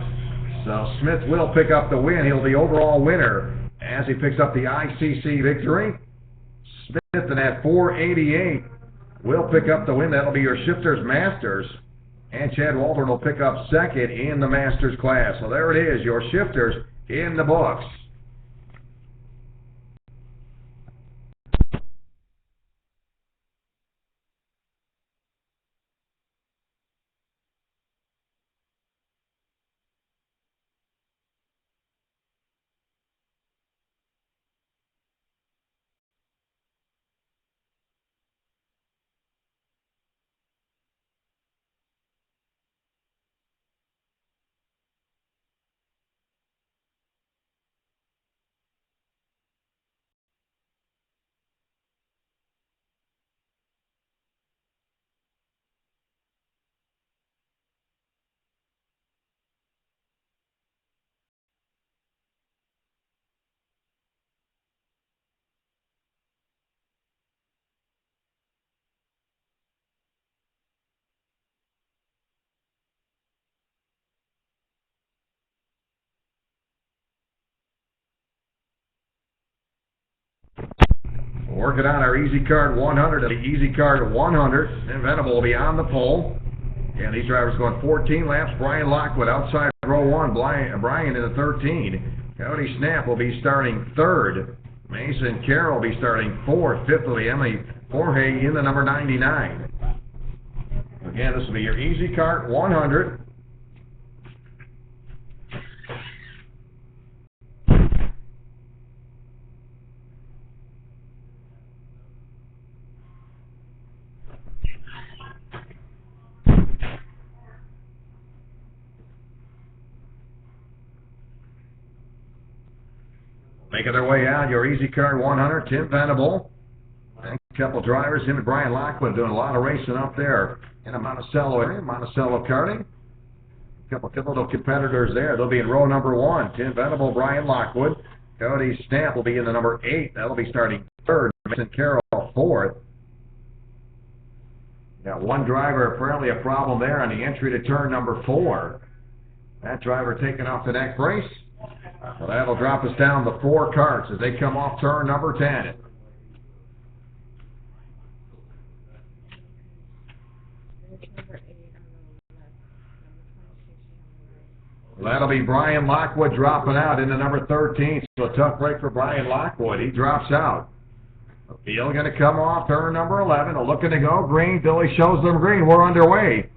So Smith will pick up the win. He'll be overall winner as he picks up the ICC victory. Smith in that 488 will pick up the win. That'll be your Shifters Masters. And Chad Waldron will pick up second in the Masters class. So there it is, your Shifters in the books. Working on our Easy Card 100. The Easy Card 100. And Venable will be on the pole. And these drivers going 14 laps. Brian Lockwood outside row 1. Brian in the 13. Cody Snap will be starting 3rd. Mason Carroll will be starting 4th. 5th will be Emily Jorge in the number 99. Again, this will be your Easy Card 100. Making their way out, your Easy Card 100, Tim Venable. And a couple drivers, him and Brian Lockwood doing a lot of racing up there in the Monticello area, Monticello karting. A couple little competitors there. They'll be in row number 1. Tim Venable, Brian Lockwood. Cody Stamp will be in the number 8. That'll be starting 3rd. Mason Carroll 4th. Got one driver, apparently a problem there on the entry to turn number 4. That driver taking off the neck brace. So that'll drop us down to 4 carts as they come off turn number 10. That'll be Brian Lockwood dropping out into number 13. So a tough break for Brian Lockwood. He drops out. The field going to come off turn number 11. They're looking to go green. Billy shows them green. We're underway.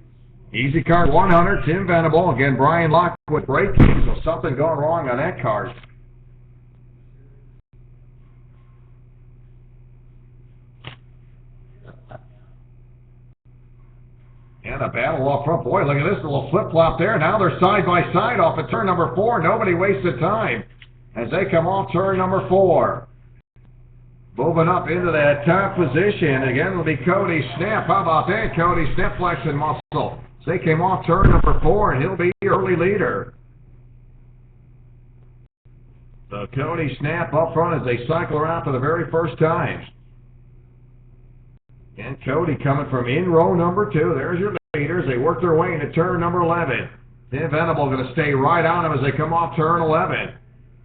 Easy Card 100, Tim Venable. Again, Brian Lockwood braking, so something going wrong on that card. And a battle off front. Boy, look at this little flip-flop there. Now they're side by side off at turn number 4. Nobody wasted time as they come off turn number 4. Moving up into that top position, again, will be Cody Snap. How about that? Cody Snap flexing muscle. They came off turn number 4, and he'll be the early leader. So Cody Snap up front as they cycle around for the very first time. And Cody coming from in row number 2. There's your leaders. They work their way into turn number 11. Tim Venable going to stay right on him as they come off turn 11.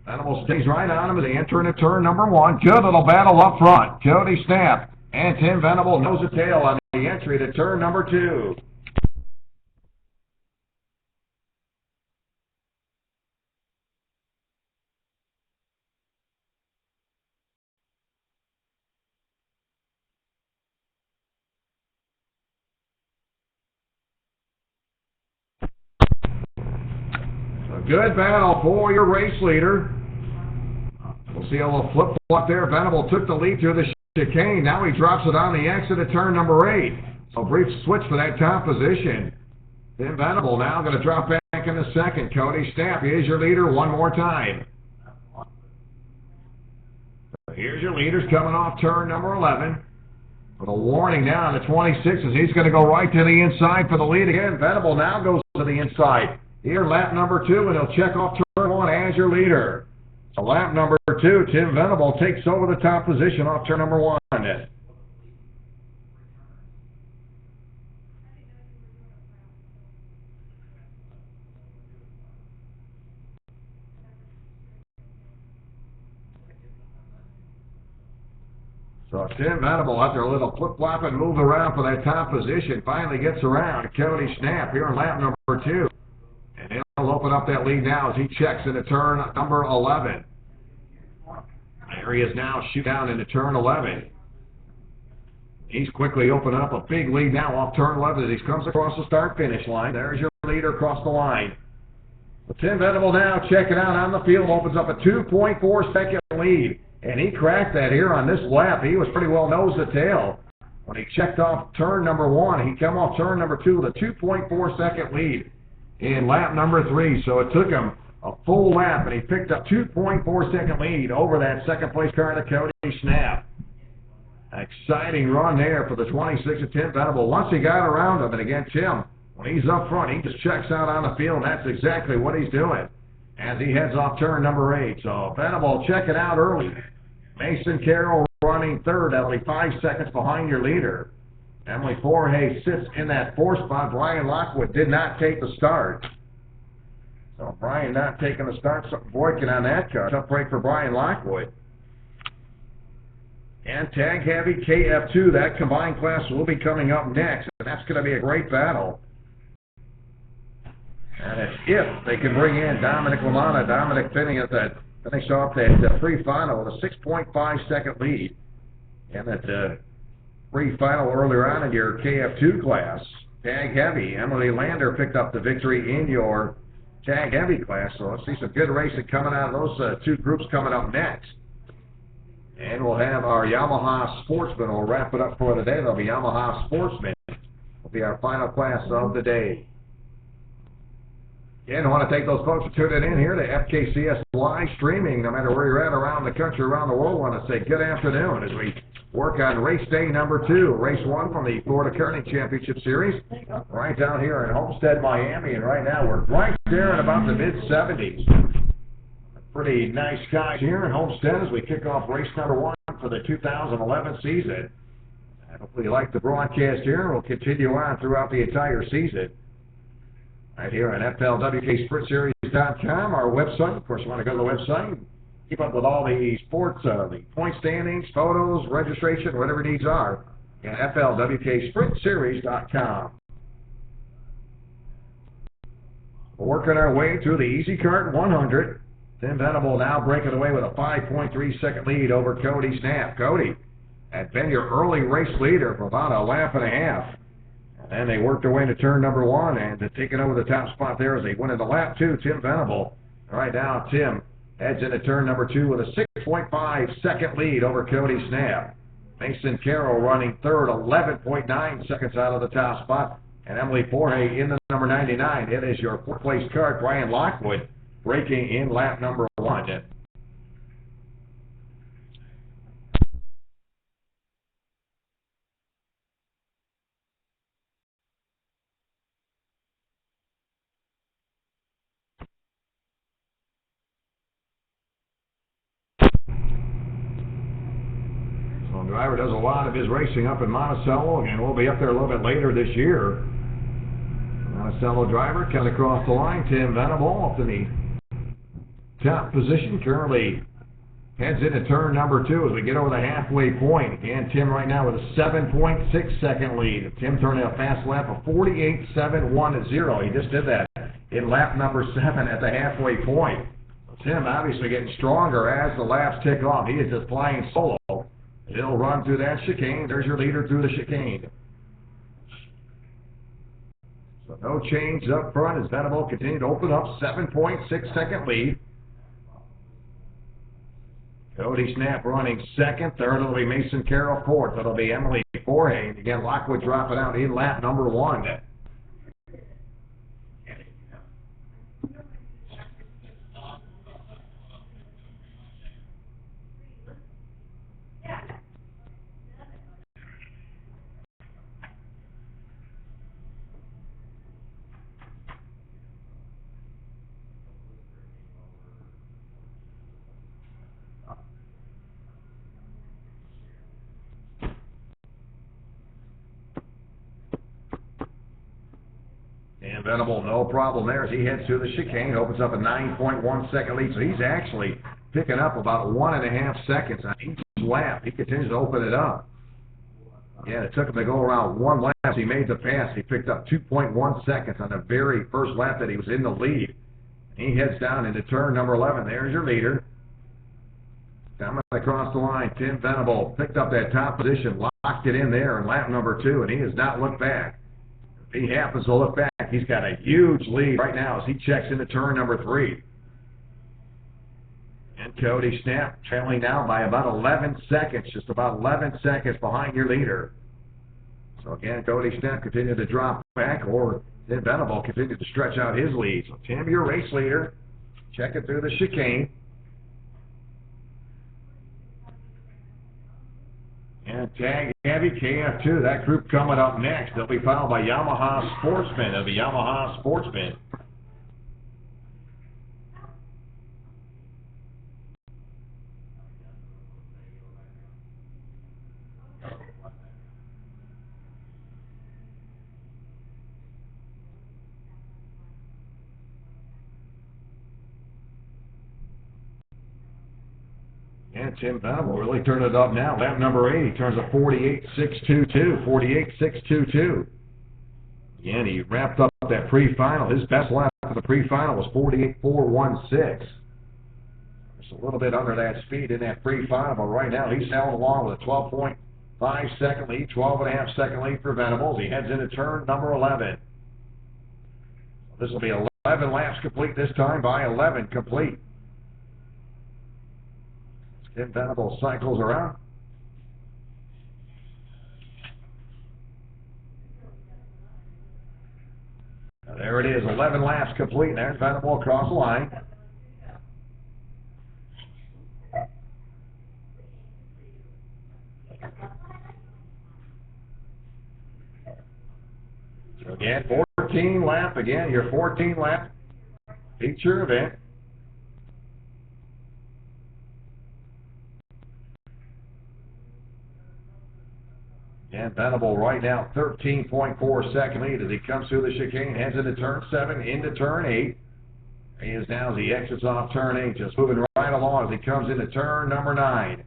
Venable stays right on him as they enter into turn number 1. Good little battle up front. Cody Snap and Tim Venable nose to tail on the entry to turn number 2. Good battle for your race leader. We'll see a little flip-flop there. Venable took the lead through the chicane. Now he drops it on the exit at turn number 8. So brief switch for that top position. Tim Venable now going to drop back in the second. Cody Stapp is your leader one more time. Here's your leaders coming off turn number 11. With a warning now on the 26 as he's going to go right to the inside for the lead again. Venable now goes to the inside. here lap number 2, and he'll check off turn 1 as your leader. So lap number 2, Tim Venable takes over the top position off turn number 1. So Tim Venable, after a little flip-flop and move around for that top position, finally gets around Cody Snap here in lap number 2. And he'll open up that lead now as he checks into turn number 11. There he is now, shoot down into turn 11. He's quickly opened up a big lead now off turn 11 as he comes across the start-finish line. There's your leader across the line. But Tim Venable now checking out on the field, opens up a 2.4-second lead. And he cracked that here on this lap. He was pretty well nose to tail. When he checked off turn number 1, he came off turn number 2 with a 2.4-second lead in lap number 3. So it took him a full lap, and he picked up 2.4-second lead over that second-place car, the Cody Snap. Exciting run there for the 26 of Tim Venable. Once he got around him, and again, Tim, when he's up front, he just checks out on the field, and that's exactly what he's doing as he heads off turn number 8. So Venable checking out early. Mason Carroll running third. That'll be 5 seconds behind your leader. Emily Forhay sits in that 4th spot. Brian Lockwood did not take the start. So Brian not taking the start. Something breaking on that car. Tough break for Brian Lockwood. And Tag Heavy KF2, that combined class will be coming up next. And that's going to be a great battle. And if they can bring in Dominic Lamanna, Dominic finish off that free final with a 6.5-second lead. And that free final earlier on in your KF2 class. Tag Heavy, Emily Lander picked up the victory in your Tag Heavy class. So let's see some good racing coming out of those two groups coming up next. And we'll have our Yamaha Sportsman. We'll wrap it up for the day. There'll be Yamaha Sportsman. Will be our final class of the day. Again, I want to thank those folks for tuning in here to FKCS live streaming. No matter where you're at around the country, around the world, I want to say good afternoon as we work on race day number 2, race 1 from the Florida Karting Championship Series, right down here in Homestead, Miami. And right now we're right there at about the mid-70s. Pretty nice skies here in Homestead as we kick off race number 1 for the 2011 season. And hopefully you like the broadcast here. We'll continue on throughout the entire season. Right here at FLWKSprintSeries.com, our website. Of course, you want to go to the website, keep up with all the sports, the point standings, photos, registration, whatever needs are, at FLWKSprintSeries.com. We're working our way through the Easy Kart 100. Tim Venable now breaking away with a 5.3-second lead over Cody Snap. Cody had been your early race leader for about a lap and a half. And they worked their way into turn number 1 and taking over the top spot there as they went into lap 2, Tim Venable. Right now, Tim heads into turn number 2 with a 6.5-second lead over Cody Snap. Mason Carroll running third, 11.9 seconds out of the top spot. And Emily Forhay in the number 99. It is your 4th-place car, Brian Lockwood, breaking in lap number 1. Driver does a lot of his racing up in Monticello, and we'll be up there a little bit later this year. Monticello driver coming across the line. Tim Venable up in the top position, currently heads into turn number 2 as we get over the halfway point. Again, Tim right now with a 7.6-second lead. Tim turning a fast lap of 48.710. He just did that in lap number 7 at the halfway point. Tim obviously getting stronger as the laps tick off. He is just flying solo. He'll run through that chicane. There's your leader through the chicane. So no change up front as Venable continued to open up 7.6-second lead. Cody Snap running second. Third will be Mason Carroll. Fourth, it'll be Emily Forhay. Again, Lockwood dropping out in lap number 1. Venable, no problem there as he heads to the chicane, opens up a 9.1 second lead. So he's actually picking up about 1.5 seconds on each lap. He continues to open it up. Yeah, it took him to go around one lap. He made the pass. He picked up 2.1 seconds on the very first lap that he was in the lead. He heads down into turn number 11. There's your leader. Coming across the line, Tim Venable picked up that top position, locked it in there in lap number 2, and he has not looked back. If he happens to look back, he's got a huge lead right now as he checks into turn number 3. And Cody Snap trailing now by about 11 seconds, just about 11 seconds behind your leader. So again, Cody Snap continued to drop back, or Tim Venable continued to stretch out his lead. So Tim, your race leader, checking through the chicane. And tag heavy KF2, that group coming up next. They'll be followed by Yamaha Sportsman. It'll be Yamaha Sportsman. And Tim Venable really turned it up now. Lap number 8, he turns a 48.622. 48.622. Again, he wrapped up that pre-final. His best lap of the pre-final was 48.416. Just a little bit under that speed in that pre-final, but right now he's held along with a 12.5 second lead, 12.5 second lead for Venables. He heads into turn number 11. This will be 11 laps complete this time by 11 complete. Tim Venable cycles around. Now there it is, 11 laps complete. There's Venable across the line. So again, 14 lap, again, your 14 lap feature event. And Venable right now 13.4 second lead as he comes through the chicane, heads into turn 7, into turn 8. He is now as he exits off turn 8, just moving right along as he comes into turn number 9.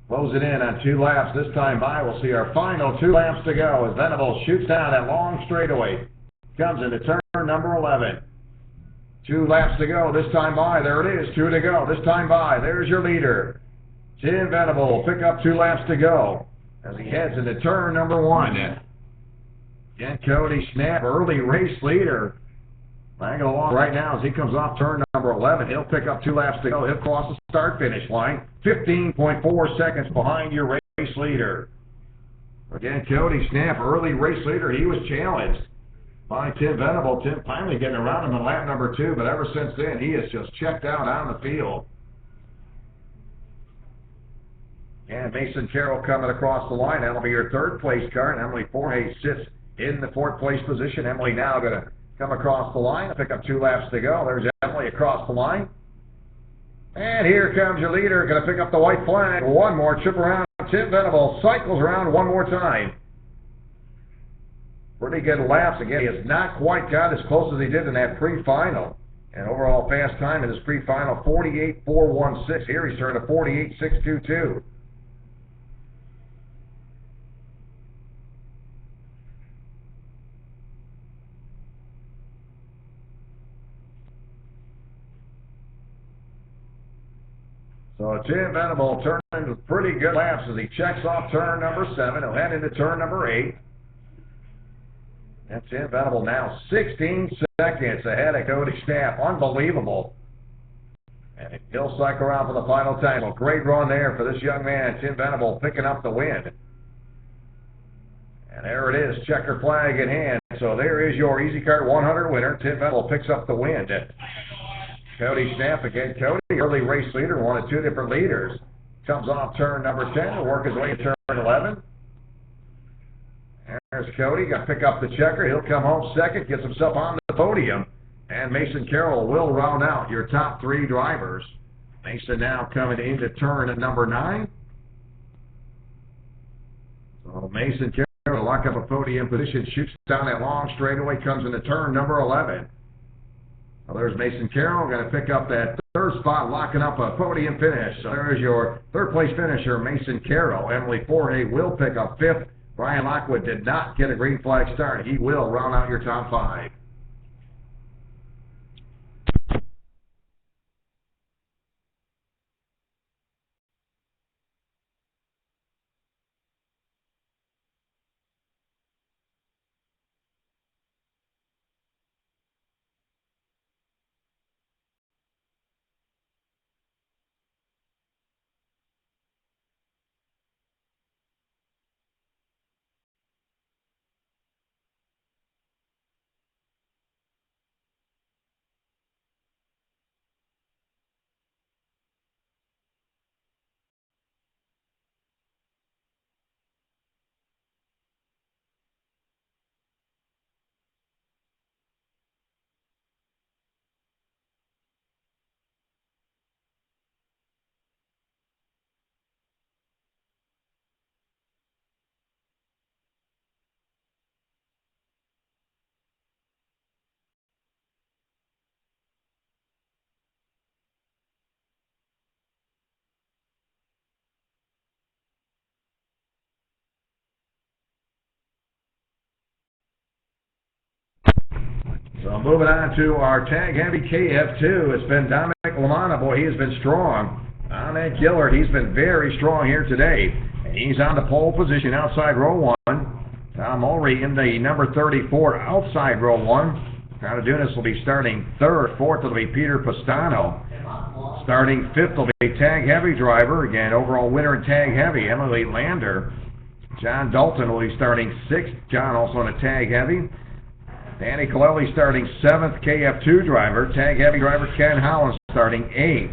Closing in on 2 laps this time by. We'll see our final 2 laps to go as Venable shoots down that long straightaway. Comes into turn number 11. 2 laps to go this time by. There it is, 2 to go this time by. There's your leader. Tim Venable will pick up 2 laps to go as he heads into turn number 1. Again, Cody Snap, early race leader. Lagging along right now as he comes off turn number 11. He'll pick up 2 laps to go. He'll cross the start-finish line. 15.4 seconds behind your race leader. Again, Cody Snap, early race leader. He was challenged by Tim Venable. Tim finally getting around him in lap number 2, but ever since then, he has just checked out on the field. And Mason Carroll coming across the line. That'll be your 3rd place car. And Emily Forhay sits in the 4th place position. Emily now going to come across the line and pick up 2 laps to go. There's Emily across the line. And here comes your leader. Going to pick up the white flag. One more trip around. Tim Venable cycles around one more time. Pretty good laps. Again, he has not quite got as close as he did in that pre-final. And overall fast time in his pre-final, 48.416. Here he's turned to 48.622. So Tim Venable turning with pretty good laps as he checks off turn number 7. He'll head into turn number 8. And Tim Venable now 16 seconds ahead of Cody Snap. Unbelievable. And he'll cycle around for the final time. Well, great run there for this young man, Tim Venable, picking up the win. And there it is, checker flag in hand. So there is your Easy Kart 100 winner. Tim Venable picks up the win. Cody Snap again. Cody, early race leader, one of 2 different leaders. Comes off turn number 10 to work his way to turn 11. There's Cody, got to pick up the checker. He'll come home second, gets himself on the podium. And Mason Carroll will round out your top 3 drivers. Mason now coming into turn at number 9. So Mason Carroll lock up a podium position, shoots down that long straightaway, comes into turn number 11. Well, there's Mason Carroll, going to pick up that third spot, locking up a podium finish. So there's your third place finisher, Mason Carroll. Emily Forhay will pick up fifth. Brian Lockwood did not get a green flag start. He will round out your top five. So moving on to our tag heavy KF2, it's been Dominic Lamanna. Boy, he has been strong. Ahmed Gillard, he's been very strong here today. And he's on the pole position outside row one. Tom Mulry in the number 34 outside row one. Cartadunas will be starting third. Fourth will be Peter Pastano. Starting fifth will be tag heavy driver. Again, overall winner in tag heavy, Emily Lander. John Dalton will be starting sixth. John also in a tag heavy. Danny Colelli starting seventh, KF2 driver. Tag heavy driver Ken Holland starting eighth.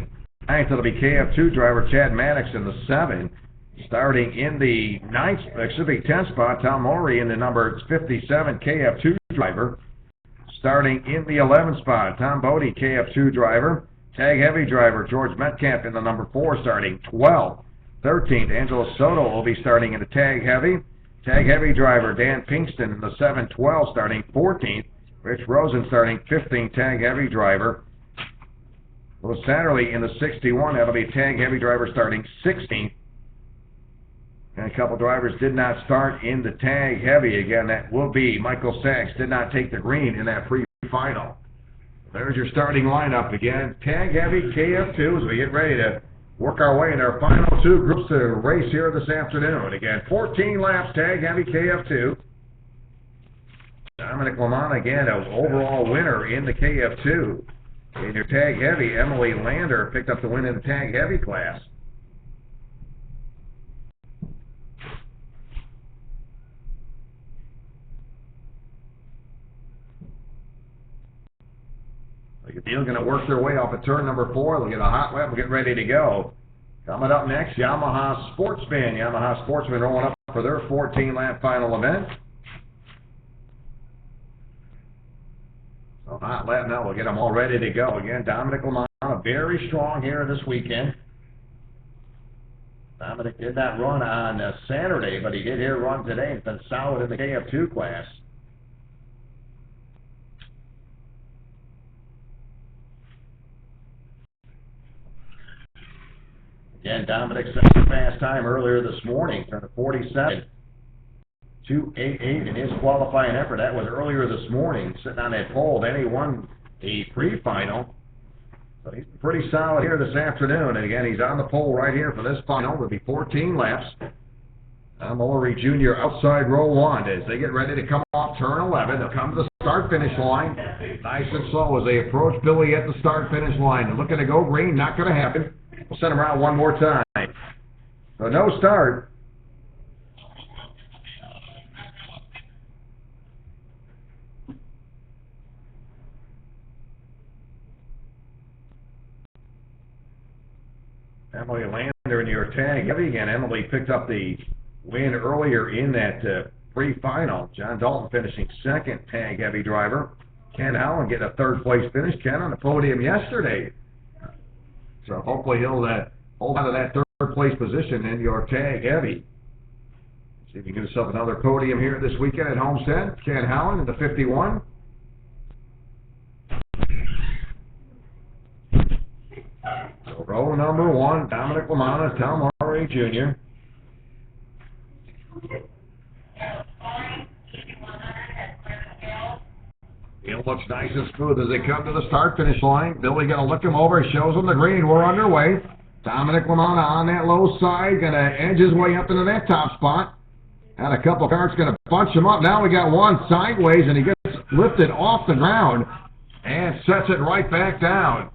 Ninth will be KF2 driver Chad Maddox in the 7. Starting in the 10th spot, Tom Morey in the number 57 KF2 driver. Starting in the 11th spot, Tom Bodie, KF2 driver. Tag heavy driver George Metcalf in the number 4, starting 12th. 13th, Angela Soto will be starting in the tag heavy. Tag heavy driver Dan Pinkston in the 7-12, starting 14th. Rich Rosen starting 15th, tag heavy driver. Louis Satterley in the 61, that'll be tag heavy driver starting 16th. And a couple drivers did not start in the tag heavy. Again, that will be Michael Sachs did not take the green in that pre-final. There's your starting lineup again. Tag heavy KF2 as we get ready to work our way in our final two groups to race here this afternoon. Again, 14 laps, tag heavy KF2. Dominic Lamanna, again, an overall winner in the KF2. In your tag heavy, Emily Lander picked up the win in the tag heavy class. They're going to work their way off at turn number 4. They'll get a hot lap and get ready to go. Coming up next, Yamaha Sportsman. Yamaha Sportsman rolling up for their 14-lap final event. So hot lap now. We'll get them all ready to go. Again, Dominic Lamanna very strong here this weekend. Dominic did not run on Saturday, but he did here run today. He's been solid in the KF2 class. Again, Dominic set a fast time earlier this morning, turned a 47.288 in his qualifying effort. That was earlier this morning, sitting on that pole. Then he won the pre-final. So he's pretty solid here this afternoon. And again, he's on the pole right here for this final. It'll be 14 laps. Mullery Jr. outside row 1 as they get ready to come off turn 11. They'll come to the start-finish line. Nice and slow as they approach Billy at the start-finish line. They're looking to go green. Not going to happen. We'll send them around one more time. So no start. Emily Lander in your tag heavy again. Emily picked up the win earlier in that pre-final. John Dalton finishing second tag heavy driver. Ken Allen getting a third place finish. Ken on the podium yesterday. So hopefully he'll hold on to that third place position in your tag heavy. See if you can get yourself another podium here this weekend at Homestead. Ken Howland in the 51. So row number 1, Dominic Lamanna, Tom Murray Jr. Field looks nice and smooth as they come to the start-finish line. Billy going to look him over, shows him the green. We're underway. Dominic Lamanna on that low side, going to edge his way up into that top spot. And a couple of carts going to bunch him up. Now we got one sideways, and he gets lifted off the ground and sets it right back down.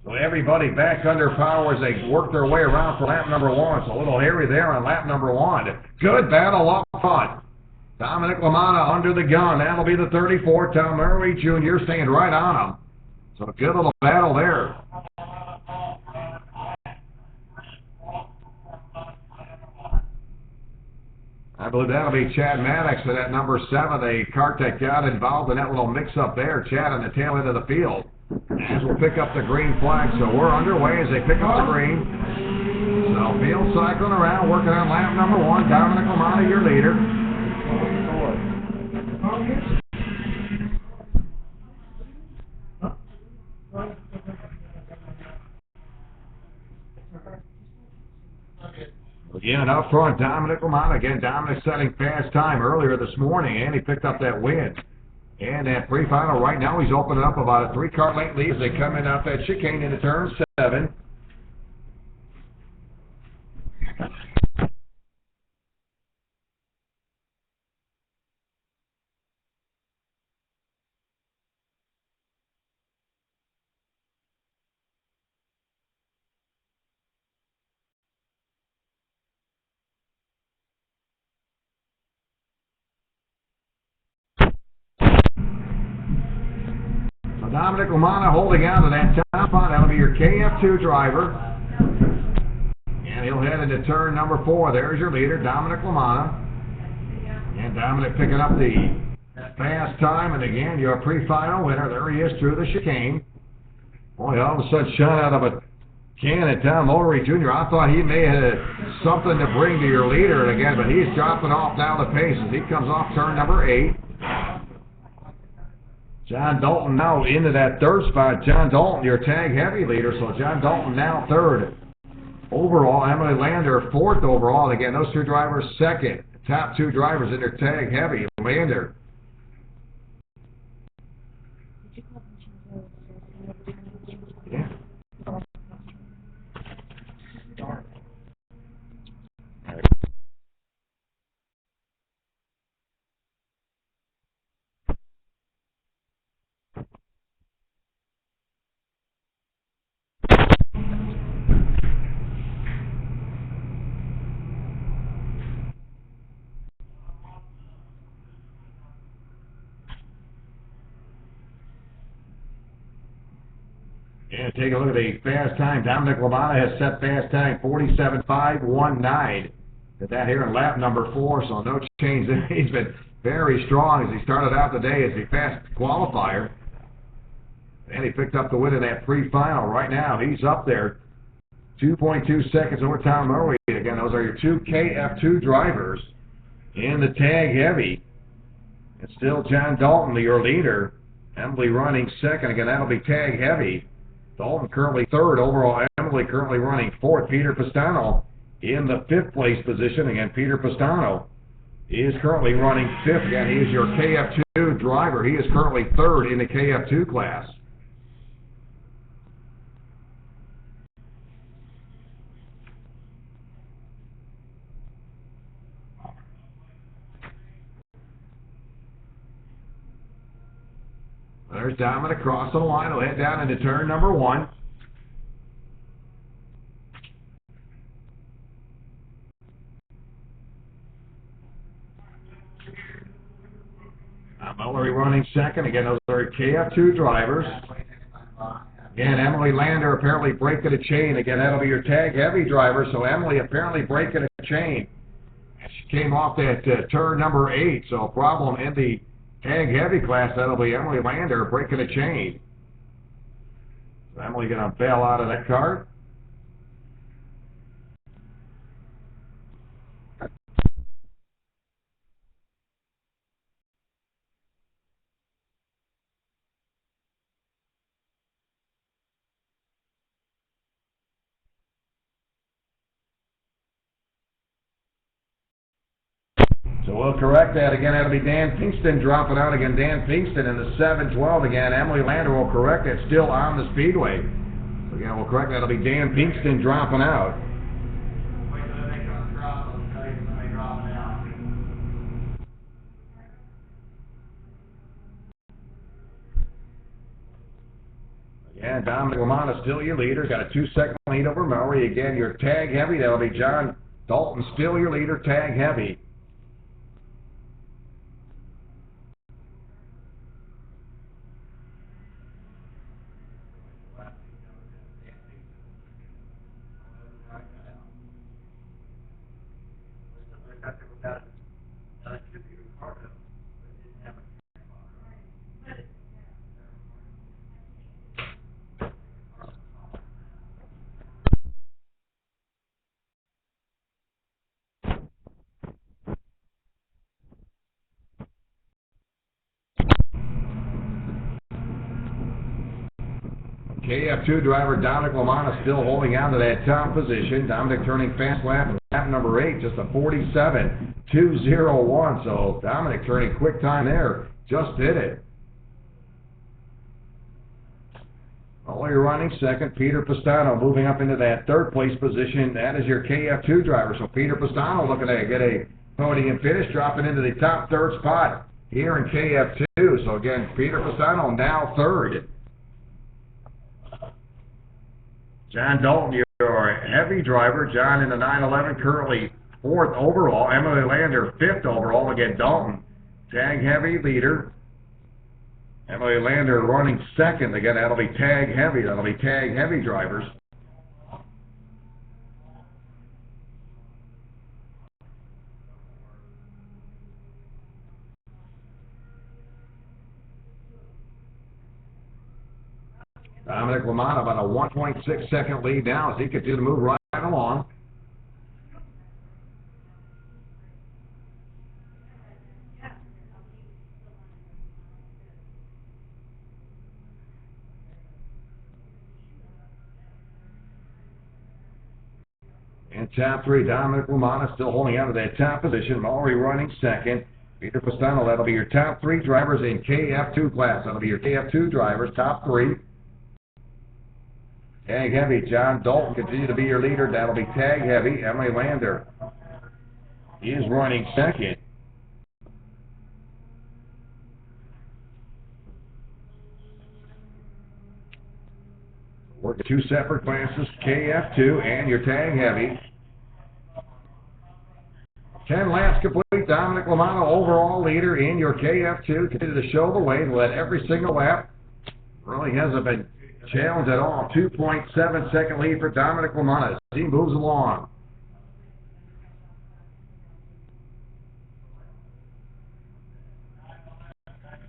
So everybody back under power as they work their way around for lap number 1. So a little hairy there on lap number 1. Good battle up front. Dominic Lamanna under the gun. That'll be the 34. Tom Murray Jr. staying right on him. So a good little battle there. I believe that'll be Chad Maddox at that number 7, the cart that got involved in that little mix-up there. Chad on the tail end of the field. As we'll pick up the green flag. So we're underway as they pick up the green. So field cycling around, working on lap number 1. Dominic Lamanna, your leader. Again, up front, Dominic Lamanna. Again, Dominic setting fast time earlier this morning, and he picked up that win. And that pre-final right now, he's opening up about a 3-car length lead as they come in off that chicane into turn 7. Dominic Lamanna holding on to that top spot. That'll be your KF2 driver. And he'll head into turn number 4. There's your leader, Dominic Lamanna. And Dominic picking up the fast time. And again, your pre-final winner. There he is through the chicane. Boy, all of a sudden shot out of a can at Tom Murray Jr. I thought he may have something to bring to your leader again, but he's dropping off now the pace as he comes off turn number 8. John Dalton now into that 3rd spot. John Dalton, your tag heavy leader. So John Dalton now 3rd overall. Emily Lander 4th overall. Again, those 2 drivers 2nd. Top 2 drivers in their tag heavy. Lander. Yeah. And take a look at the fast time. Dominic Lamanna has set fast time 47.519. Did that here in lap number 4, so no change there. He's been very strong as he started out today as a fast qualifier. And he picked up the win in that pre-final. Right now, he's up there. 2.2 seconds over Tom Murray. Again, those are your 2 KF2 drivers in the tag heavy. It's still John Dalton, your leader. Emily running 2nd. Again, that'll be tag heavy. Dalton currently 3rd overall. Emily currently running 4th. Peter Pastano in the 5th place position. Again, Peter Pastano is currently running 5th. Again, he is your KF2 driver. He is currently 3rd in the KF2 class. There's Dominic across the line. He'll head down into turn number 1. Emily running 2nd. Again, those are KF2 drivers. Again, Emily Lander apparently breaking a chain. Again, that'll be your tag heavy driver. So Emily apparently breaking a chain. She came off that turn number 8. So a problem in the tag heavy class. That'll be Emily Lander breaking a chain. So Emily going to bail out of that cart. So we'll correct that again. That'll be Dan Pinkston dropping out again. Dan Pinkston in the 7-12 again. Emily Lander will correct it, still on the speedway. So again, we'll correct that. That'll be Dan Pinkston dropping out. Wait till they come drop, I'll tell you when they drop down. Again, Dominic Lamont still your leader. Got a 2-second lead over Maury. Again, your tag heavy. That'll be John Dalton still your leader, tag heavy. KF2 driver Dominic Lamont still holding on to that top position. Dominic turning fast lap number 8, just a 47.201. So Dominic turning quick time there, just did it. Only running second, Peter Pistano moving up into that 3rd place position. That is your KF2 driver. So Peter Pistano looking to get a podium finish, dropping into the top 3rd spot here in KF2. So again, Peter Pistano now 3rd. John Dalton, your heavy driver. John in the 911, currently 4th overall. Emily Lander, 5th overall. Again, Dalton, tag heavy leader. Emily Lander running 2nd. Again, that'll be tag heavy. That'll be tag heavy drivers. Dominic Lamont about a 1.6 second lead now as he continues to move right along. In top 3, Dominic Lamont still holding on to that top position. Maury running 2nd. Peter Pistano, that'll be your top 3 drivers in KF2 class. That'll be your KF2 drivers, top 3. Tag heavy, John Dalton continue to be your leader. That'll be tag heavy. Emily Lander is running 2nd. Working 2 separate classes, KF2 and your tag heavy. 10 laps complete. Dominic Lamont, overall leader in your KF2. Continue to show the way to let every single lap. Really hasn't been challenged at all. 2.7 second lead for Dominic Lamont as he moves along.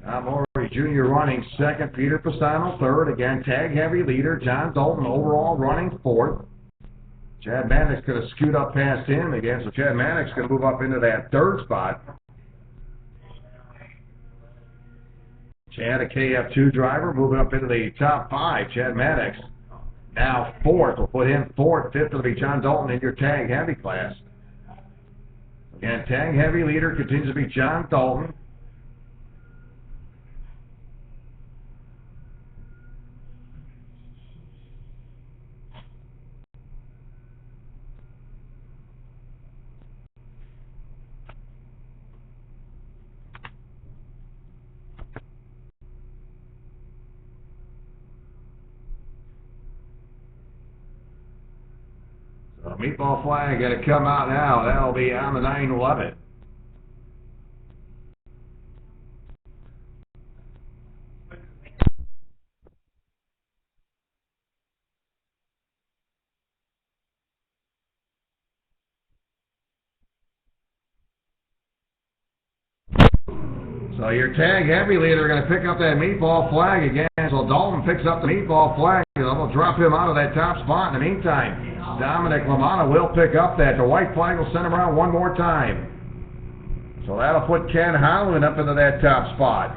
Maury Jr. running 2nd. Peter Pistano 3rd. Again, tag heavy leader. John Dalton overall running 4th. Chad Maddox going to scoot up past him again, so Chad Maddox going to move up into that 3rd spot. Chad, a KF2 driver, moving up into the top 5. Chad Maddox now 4th. We'll put him 4th. 5th will be John Dalton in your tag heavy class. Again, tag heavy leader continues to be John Dalton. So meatball flag got to come out now. That'll be on the 911. So your tag heavy leader going to pick up that meatball flag again. So Dalton picks up the meatball flag. They'll drop him out of that top spot. In the meantime, Dominic Lamont will pick up that. The white flag will send him around one more time. So that'll put Ken Howland up into that top spot.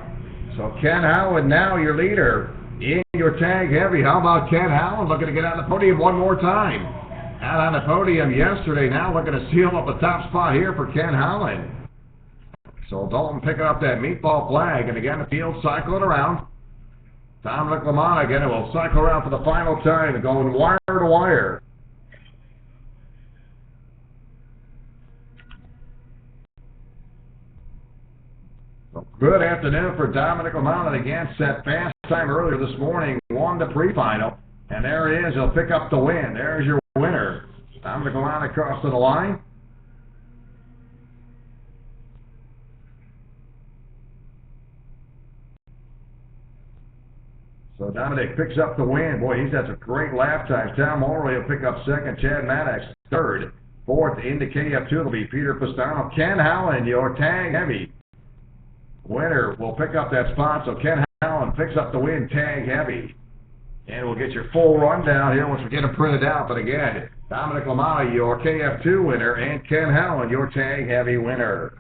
So Ken Howland now your leader in your tag heavy. How about Ken Howland looking to get on the podium one more time? Out on the podium yesterday, now looking to seal up the top spot here for Ken Howland. So Dalton picking up that meatball flag, and again the field cycling around. Dominic Lamont again will cycle around for the final time and going wire to wire. So good afternoon for Dominic Lamont, and again set fast time earlier this morning, won the pre-final, and there he is. He'll pick up the win. There's your winner. Dominic Lamont across to the line. So Dominic picks up the win. Boy, he's had some great lap times. Tom Morley will pick up second. Chad Maddox third. Fourth into KF2 will be Peter Pastano. Ken Howland, your tag heavy winner, will pick up that spot. So Ken Howland picks up the win, tag heavy. And we'll get your full rundown here once we get them printed out. But again, Dominic Lamont, your KF2 winner, and Ken Howland, your tag heavy winner.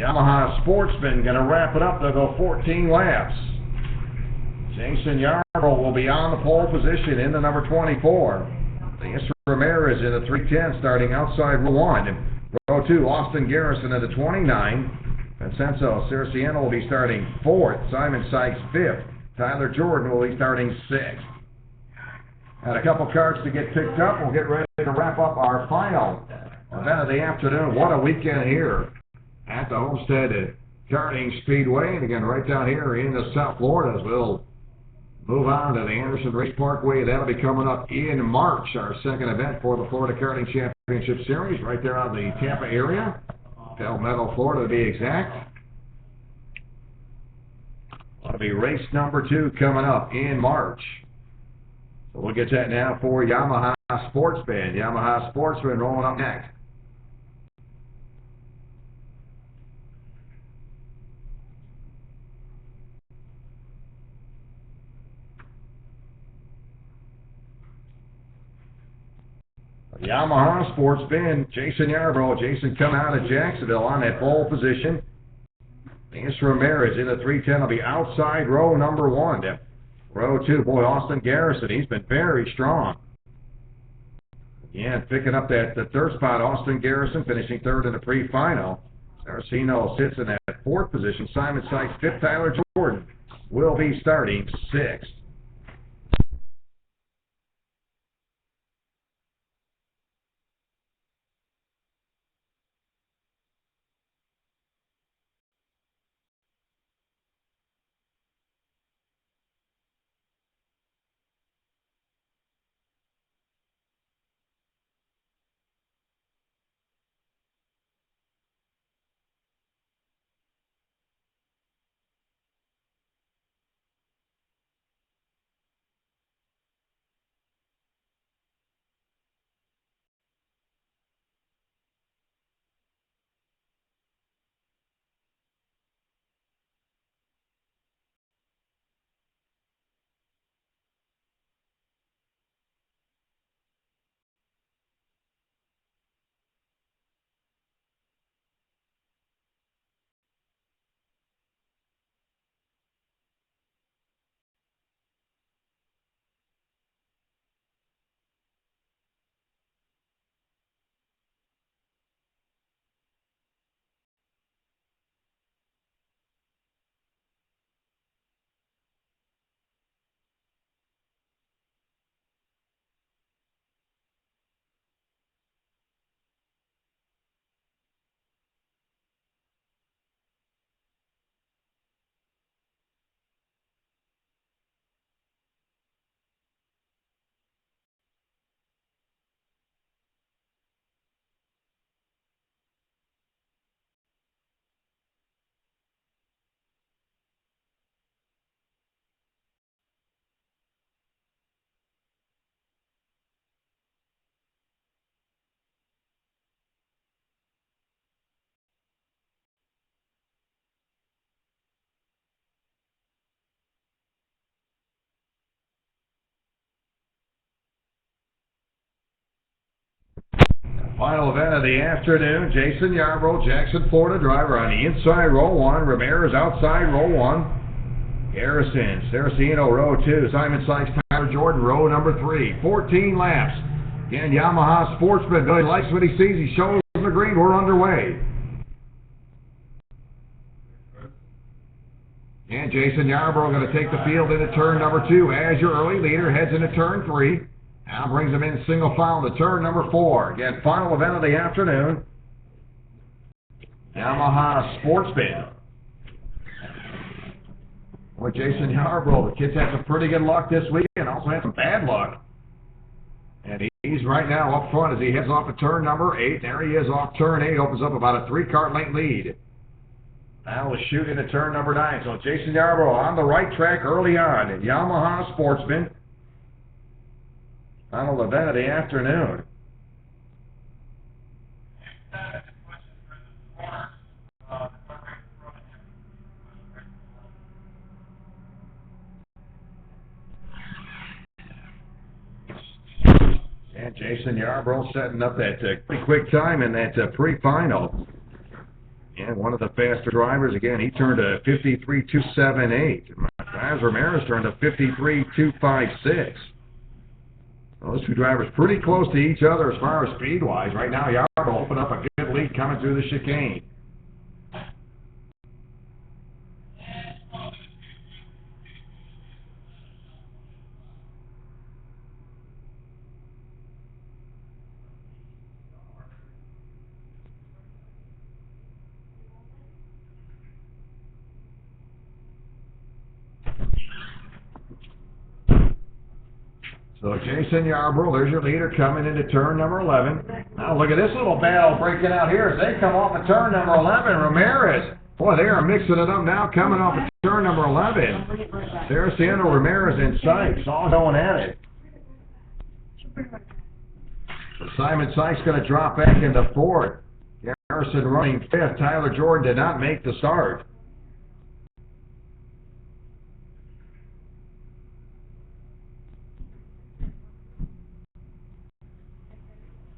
Yamaha Sportsman going to wrap it up. They'll go 14 laps. Jason Yarbrough will be on the pole position in the number 24. Lance Ramirez in the 310 starting outside row 1. Row 2, Austin Garrison in the 29. Vincenzo Circiano will be starting 4th. Simon Sykes 5th. Tyler Jordan will be starting 6th. And a couple carts to get picked up. We'll get ready to wrap up our final event of the afternoon. What a weekend here at the Homestead Karting Speedway. And again, right down here in the South Florida, as we'll move on to the Anderson Race Parkway. That'll be coming up in March, our second event for the Florida Karting Championship Series, right there out of the Tampa area. Palmetto, Florida to be exact. That'll be race number 2 coming up in March. So we'll get that now for Yamaha Sportsman. Yamaha Sportsman rolling up next. Yamaha Sportsman, Jason Yarbrough. Jason coming out of Jacksonville on that pole position. Lance Ramirez in the 310 will be outside row number 1. Row 2, boy, Austin Garrison. He's been very strong. Yeah, picking up that the 3rd spot, Austin Garrison finishing 3rd in the pre-final. Saraceno sits in that 4th position. Simon Sykes 5th. Tyler Jordan will be starting 6th. Final event of the afternoon, Jason Yarbrough, Jackson, Florida driver on the inside row 1, Ramirez outside row 1, Garrison, Saraceno row 2, Simon Sykes, Tyler Jordan row number 3, 14 laps. Again, Yamaha Sportsman, Billy likes what he sees, he shows the green, we're underway. And Jason Yarbrough going to take the field into turn number 2 as your early leader, heads into turn 3. Now brings them in single file to turn number 4. Again, final event of the afternoon. Yamaha Sportsman. Boy, Jason Yarbrough, the kid's had some pretty good luck this week and also had some bad luck. And he's right now up front as he heads off to turn number 8. There he is off turn 8, opens up about a 3-car length lead. Now we'll shoot into turn number 9. So Jason Yarbrough on the right track early on in Yamaha Sportsman. Final event of the afternoon. And Jason Yarbrough setting up that pretty quick time in that pre-final. And one of the faster drivers, again, he turned a 53.278. As Ramirez turned a 53.256. Those two drivers pretty close to each other as far as speed-wise. Right now, Yarbrough opened up a good lead coming through the chicane. So Jason Yarbrough, there's your leader coming into turn number 11. Now look at this little battle breaking out here as they come off of turn number 11. Ramirez, boy, they are mixing it up now coming off of turn number 11. Saraceno, Ramirez, and Sykes all going at it. So Simon Sykes going to drop back into 4th. Garrison running 5th. Tyler Jordan did not make the start.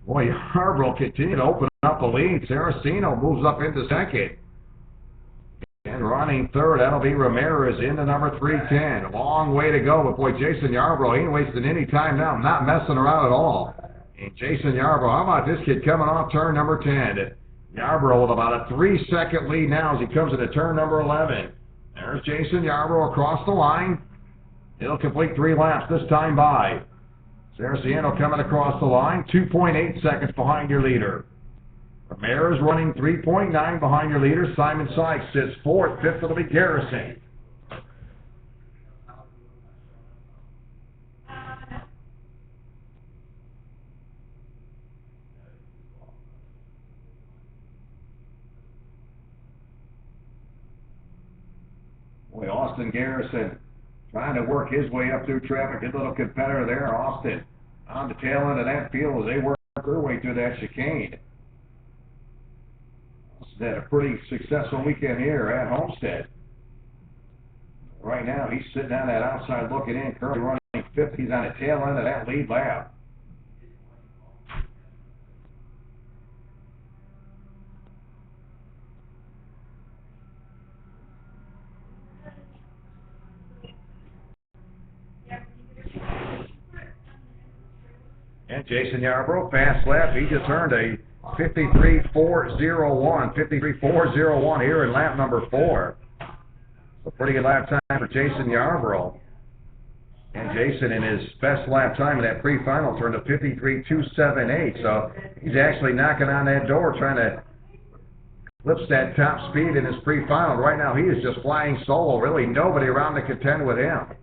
Boy, Yarbrough continued to open up the lead. Saraceno moves up into 2nd. And running 3rd, that'll be Ramirez into number 310. A long way to go, but boy, Jason Yarbrough, he ain't wasting any time now. Not messing around at all. And Jason Yarbrough, how about this kid coming off turn number 10? Yarbrough with about a 3-second lead now as he comes into turn number 11. There's Jason Yarbrough across the line. He'll complete 3 laps this time by. Saraceno coming across the line, 2.8 seconds behind your leader. Ramirez running 3.9 behind your leader. Simon Sykes sits 4th. 5th will be Garrison. Boy, Austin Garrison trying to work his way up through traffic. Good little competitor there, Austin. On the tail end of that field as they work their way through that chicane. Austin had a pretty successful weekend here at Homestead. Right now, he's sitting on that outside looking in, currently running 5th. He's on the tail end of that lead lap. And Jason Yarbrough, fast lap. He just earned a 53.401 here in lap number 4. A pretty good lap time for Jason Yarbrough. And Jason, in his best lap time in that pre-final, turned a 53.278. So he's actually knocking on that door, trying to eclipse that top speed in his pre-final. Right now, he is just flying solo. Really nobody around to contend with him.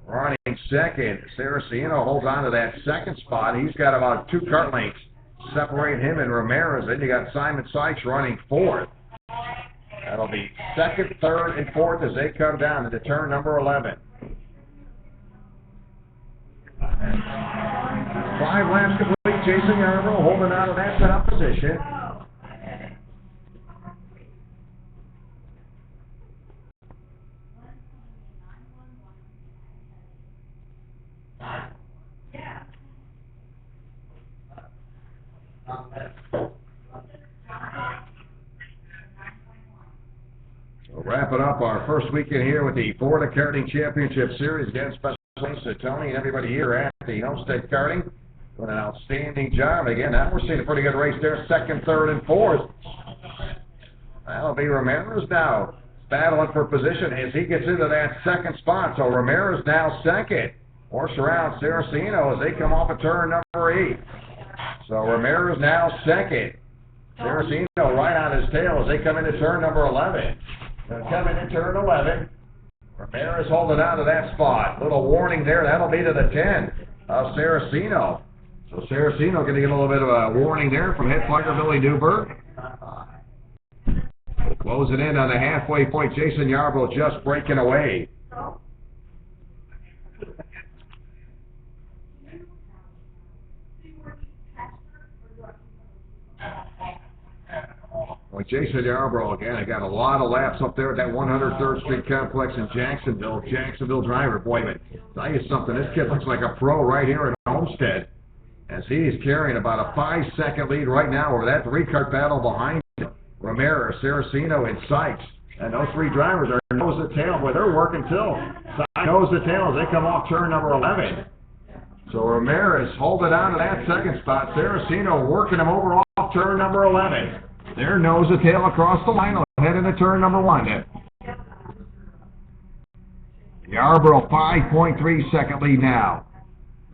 Running 2nd, Saraceno holds on to that 2nd spot. He's got about 2 kart lengths separate him and Ramirez. Then you got Simon Sykes running 4th. That'll be 2nd, 3rd, and 4th as they come down into turn number 11. 5 laps complete. Jason Yarbrough holding on to that top position. So wrapping up our first weekend here with the Florida Karting Championship Series. Again, special thanks to Tony and everybody here at the Homestead Karting. Doing an outstanding job. Again, now we're seeing a pretty good race there, second, third, and fourth. That'll be Ramirez now battling for position as he gets into that second spot. So Ramirez now second. Horse around Saraceno as they come off of turn number 8. So Ramirez now second. Saraceno right on his tail as they come into turn number 11. They're coming into turn 11. Ramirez holding on to that spot. Little warning there. That'll be to the 10 of Saraceno. So Saraceno going to get a little bit of a warning there from head fighter Billy Newberg. Closing in on the halfway point, Jason Yarbrough just breaking away. Well, Jason Yarbrough, again, I got a lot of laps up there at that 103rd Street Complex in Jacksonville. Jacksonville driver, boy, but tell you something, this kid looks like a pro right here at Homestead, as he's carrying about a 5-second lead right now over that 3-cart battle behind him. Ramirez, Saraceno, and Sykes. And those 3 drivers are nose to tail. Boy, they're working till nose to tail as they come off turn number 11. So Ramirez holding on to that second spot. Saraceno working him over off turn number 11. They're nose to tail across the line. Head into turn number 1. Yarbrough, 5.3 second lead now.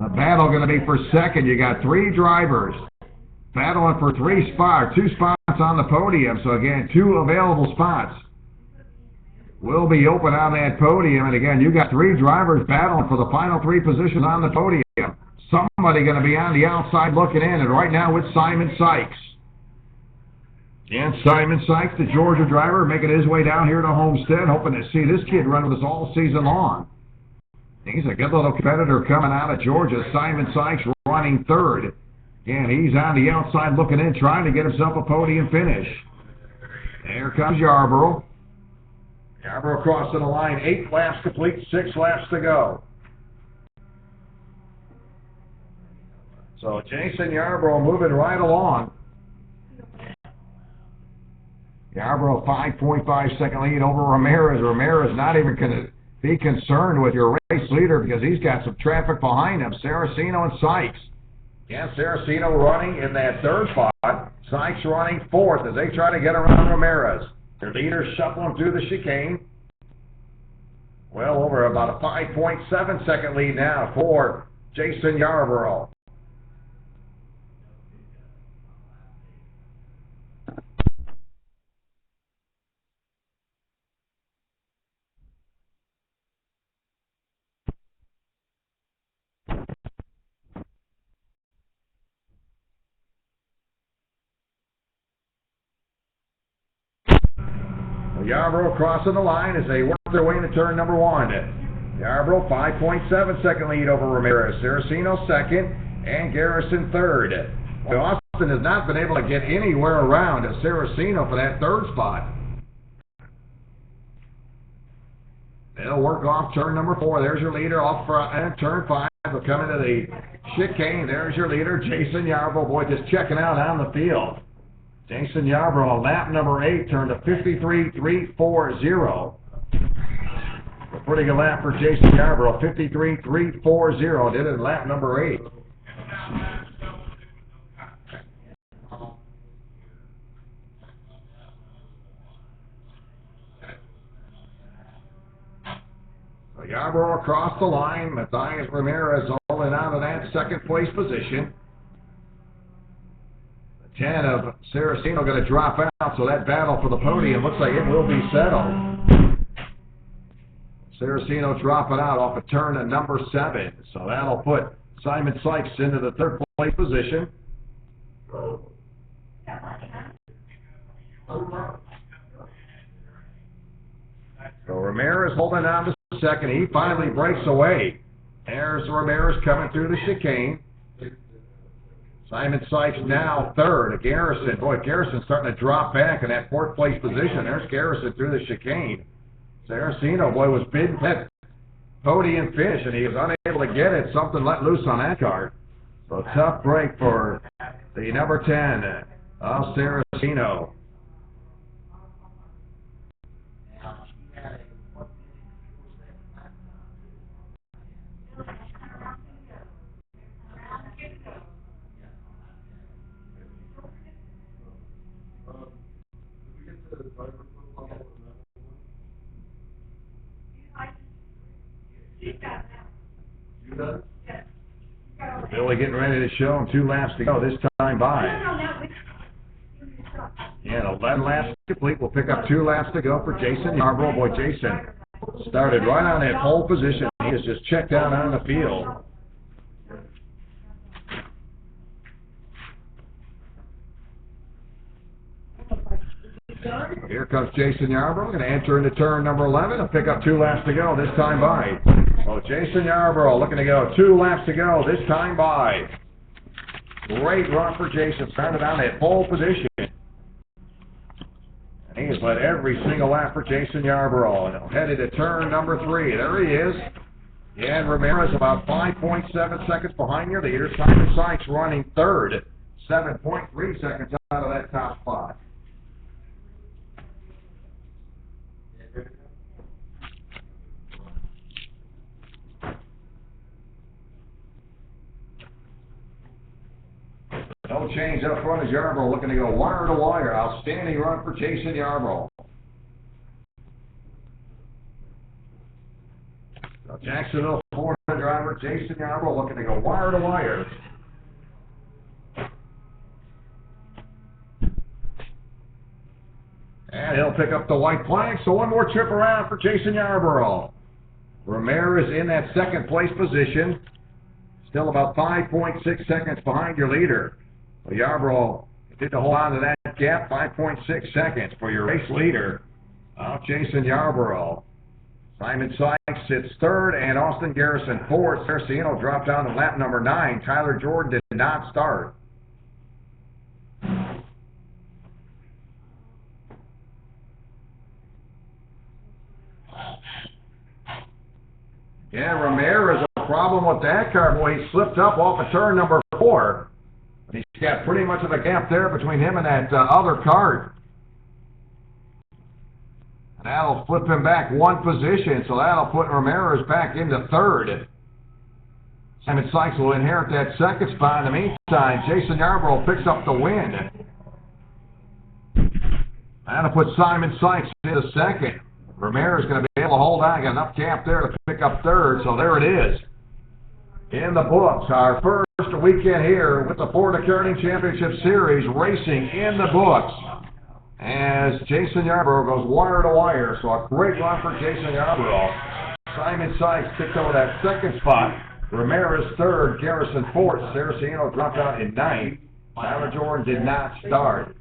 The battle going to be for second. You got 3 drivers battling for 3 spots, 2 spots on the podium. So again, 2 available spots will be open on that podium. And again, you got 3 drivers battling for the final 3 positions on the podium. Somebody going to be on the outside looking in, and right now it's Simon Sykes. And Simon Sykes, the Georgia driver, making his way down here to Homestead, hoping to see this kid run with us all season long. He's a good little competitor coming out of Georgia. Simon Sykes running third. And he's on the outside looking in, trying to get himself a podium finish. There comes Yarbrough. Yarbrough crossing the line. 8 laps complete, 6 laps to go. So Jason Yarbrough moving right along. Yarbrough 5.5 second lead over Ramirez. Ramirez not even going to be concerned with your race leader because he's got some traffic behind him. Saraceno and Sykes. Yeah, Saraceno running in that 3rd spot. Sykes running 4th as they try to get around Ramirez. Their leader shuffling through the chicane. Well over about a 5.7 second lead now for Jason Yarbrough. Yarbrough crossing the line as they work their way into turn number 1. Yarbrough 5.7 second lead over Ramirez. Saraceno second and Garrison third. Well, Austin has not been able to get anywhere around Saraceno for that 3rd spot. They'll work off turn number 4. There's your leader off front. Turn 5 will come into the chicane. There's your leader, Jason Yarbrough. Boy, just checking out on the field. Jason Yarbrough on lap number 8 turned to 53.340. A pretty good lap for Jason Yarbrough. 53.340 did it in lap number 8. So Yarbrough across the line. Matthias Ramirez holding on to that 2nd place position. 10 of Saraceno going to drop out, so that battle for the podium looks like it will be settled. Saraceno dropping out off of turn at number 7, so that'll put Simon Sykes into the 3rd place position. So Ramirez holding on to 2nd. He finally breaks away. There's Ramirez coming through the chicane. Simon Sykes now 3rd. Garrison. Boy, Garrison's starting to drop back in that 4th place position. There's Garrison through the chicane. Saraceno, boy, was bidding that podium finish, and he was unable to get it. Something let loose on that card. So tough break for the number 10 of Saraceno. Now, she had a 1 minute 54 seconds. Billy getting ready to show him 2 laps to go, this time by. And 11 laps complete. We'll pick up 2 laps to go for Jason Yarborough. Boy, Jason started right on that pole position. He has just checked out on the field. Here comes Jason Yarborough, going to enter into turn number 11 and pick up 2 laps to go, this time by. So Jason Yarborough looking to go 2 laps to go, this time by. Great run for Jason, started on that pole position. And he has led every single lap for Jason Yarborough. And headed to turn number 3. There he is. And Ramirez about 5.7 seconds behind your leader. Simon Sykes running third, 7.3 seconds out of that top spot. No change up front as Yarborough looking to go wire to wire. Outstanding run for Jason Yarborough. So Jacksonville Florida driver Jason Yarborough looking to go wire to wire. And he'll pick up the white flag, so 1 more trip around for Jason Yarborough. Ramirez in that second place position. Still about 5.6 seconds behind your leader. Well, Yarborough did to hold on to that gap, 5.6 seconds for your race leader, Jason Yarborough. Simon Sykes sits third, and Austin Garrison fourth. Saraceno dropped down to lap number 9. Tyler Jordan did not start. Yeah, Ramirez, a problem with that car. Boy, he slipped up off of turn number 4. He's got pretty much of a gap there between him and that other car. And that'll flip him back 1 position, so that'll put Ramirez back into third. Simon Sykes will inherit that second spot. In the meantime, Jason Yarborough picks up the win. That'll put Simon Sykes into second. Ramirez is going to be able to hold on. Got enough gap there to pick up third, so there it is. In the books, our first weekend here with the Florida Karting Championship Series racing in the books. As Jason Yarborough goes wire to wire, so a great run for Jason Yarborough. Simon Sykes picked over that second spot. Ramirez third, Garrison fourth. Saraceno dropped out in ninth. Tyler Jordan did not start.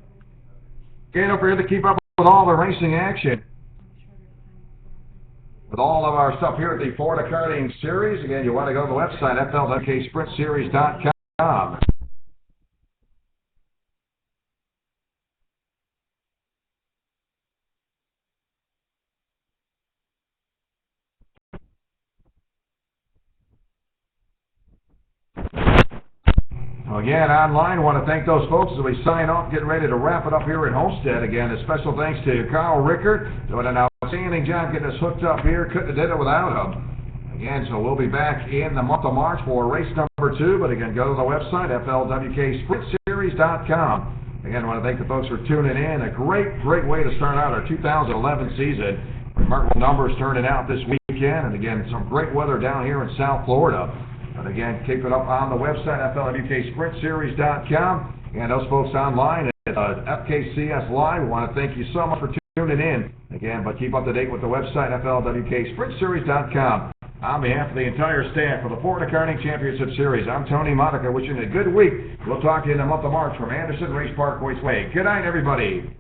Again, don't forget to keep up with all the racing action. With all of our stuff here at the Florida Karting Series, again, you want to go to the website, FLWKSprintSeries.com. Again, online, I want to thank those folks as we sign off, getting ready to wrap it up here at Homestead. Again, a special thanks to Carl Rickert, doing an outstanding job getting us hooked up here. Couldn't have did it without him. Again, so we'll be back in the month of March for race number 2. But again, go to the website, FLWKSprintSeries.com. Again, I want to thank the folks for tuning in. A great way to start out our 2011 season. Remarkable numbers turning out this weekend. And again, some great weather down here in South Florida. But again, keep it up on the website, FLWKSprintSeries.com. And those folks online at FKCS Live, we want to thank you so much for tuning in. Again, but keep up to date with the website, FLWKSprintSeries.com. On behalf of the entire staff for the Florida Karting Championship Series, I'm Tony Monica, wishing you a good week. We'll talk to you in the month of March from Anderson Race Park Raceway. Good night, everybody.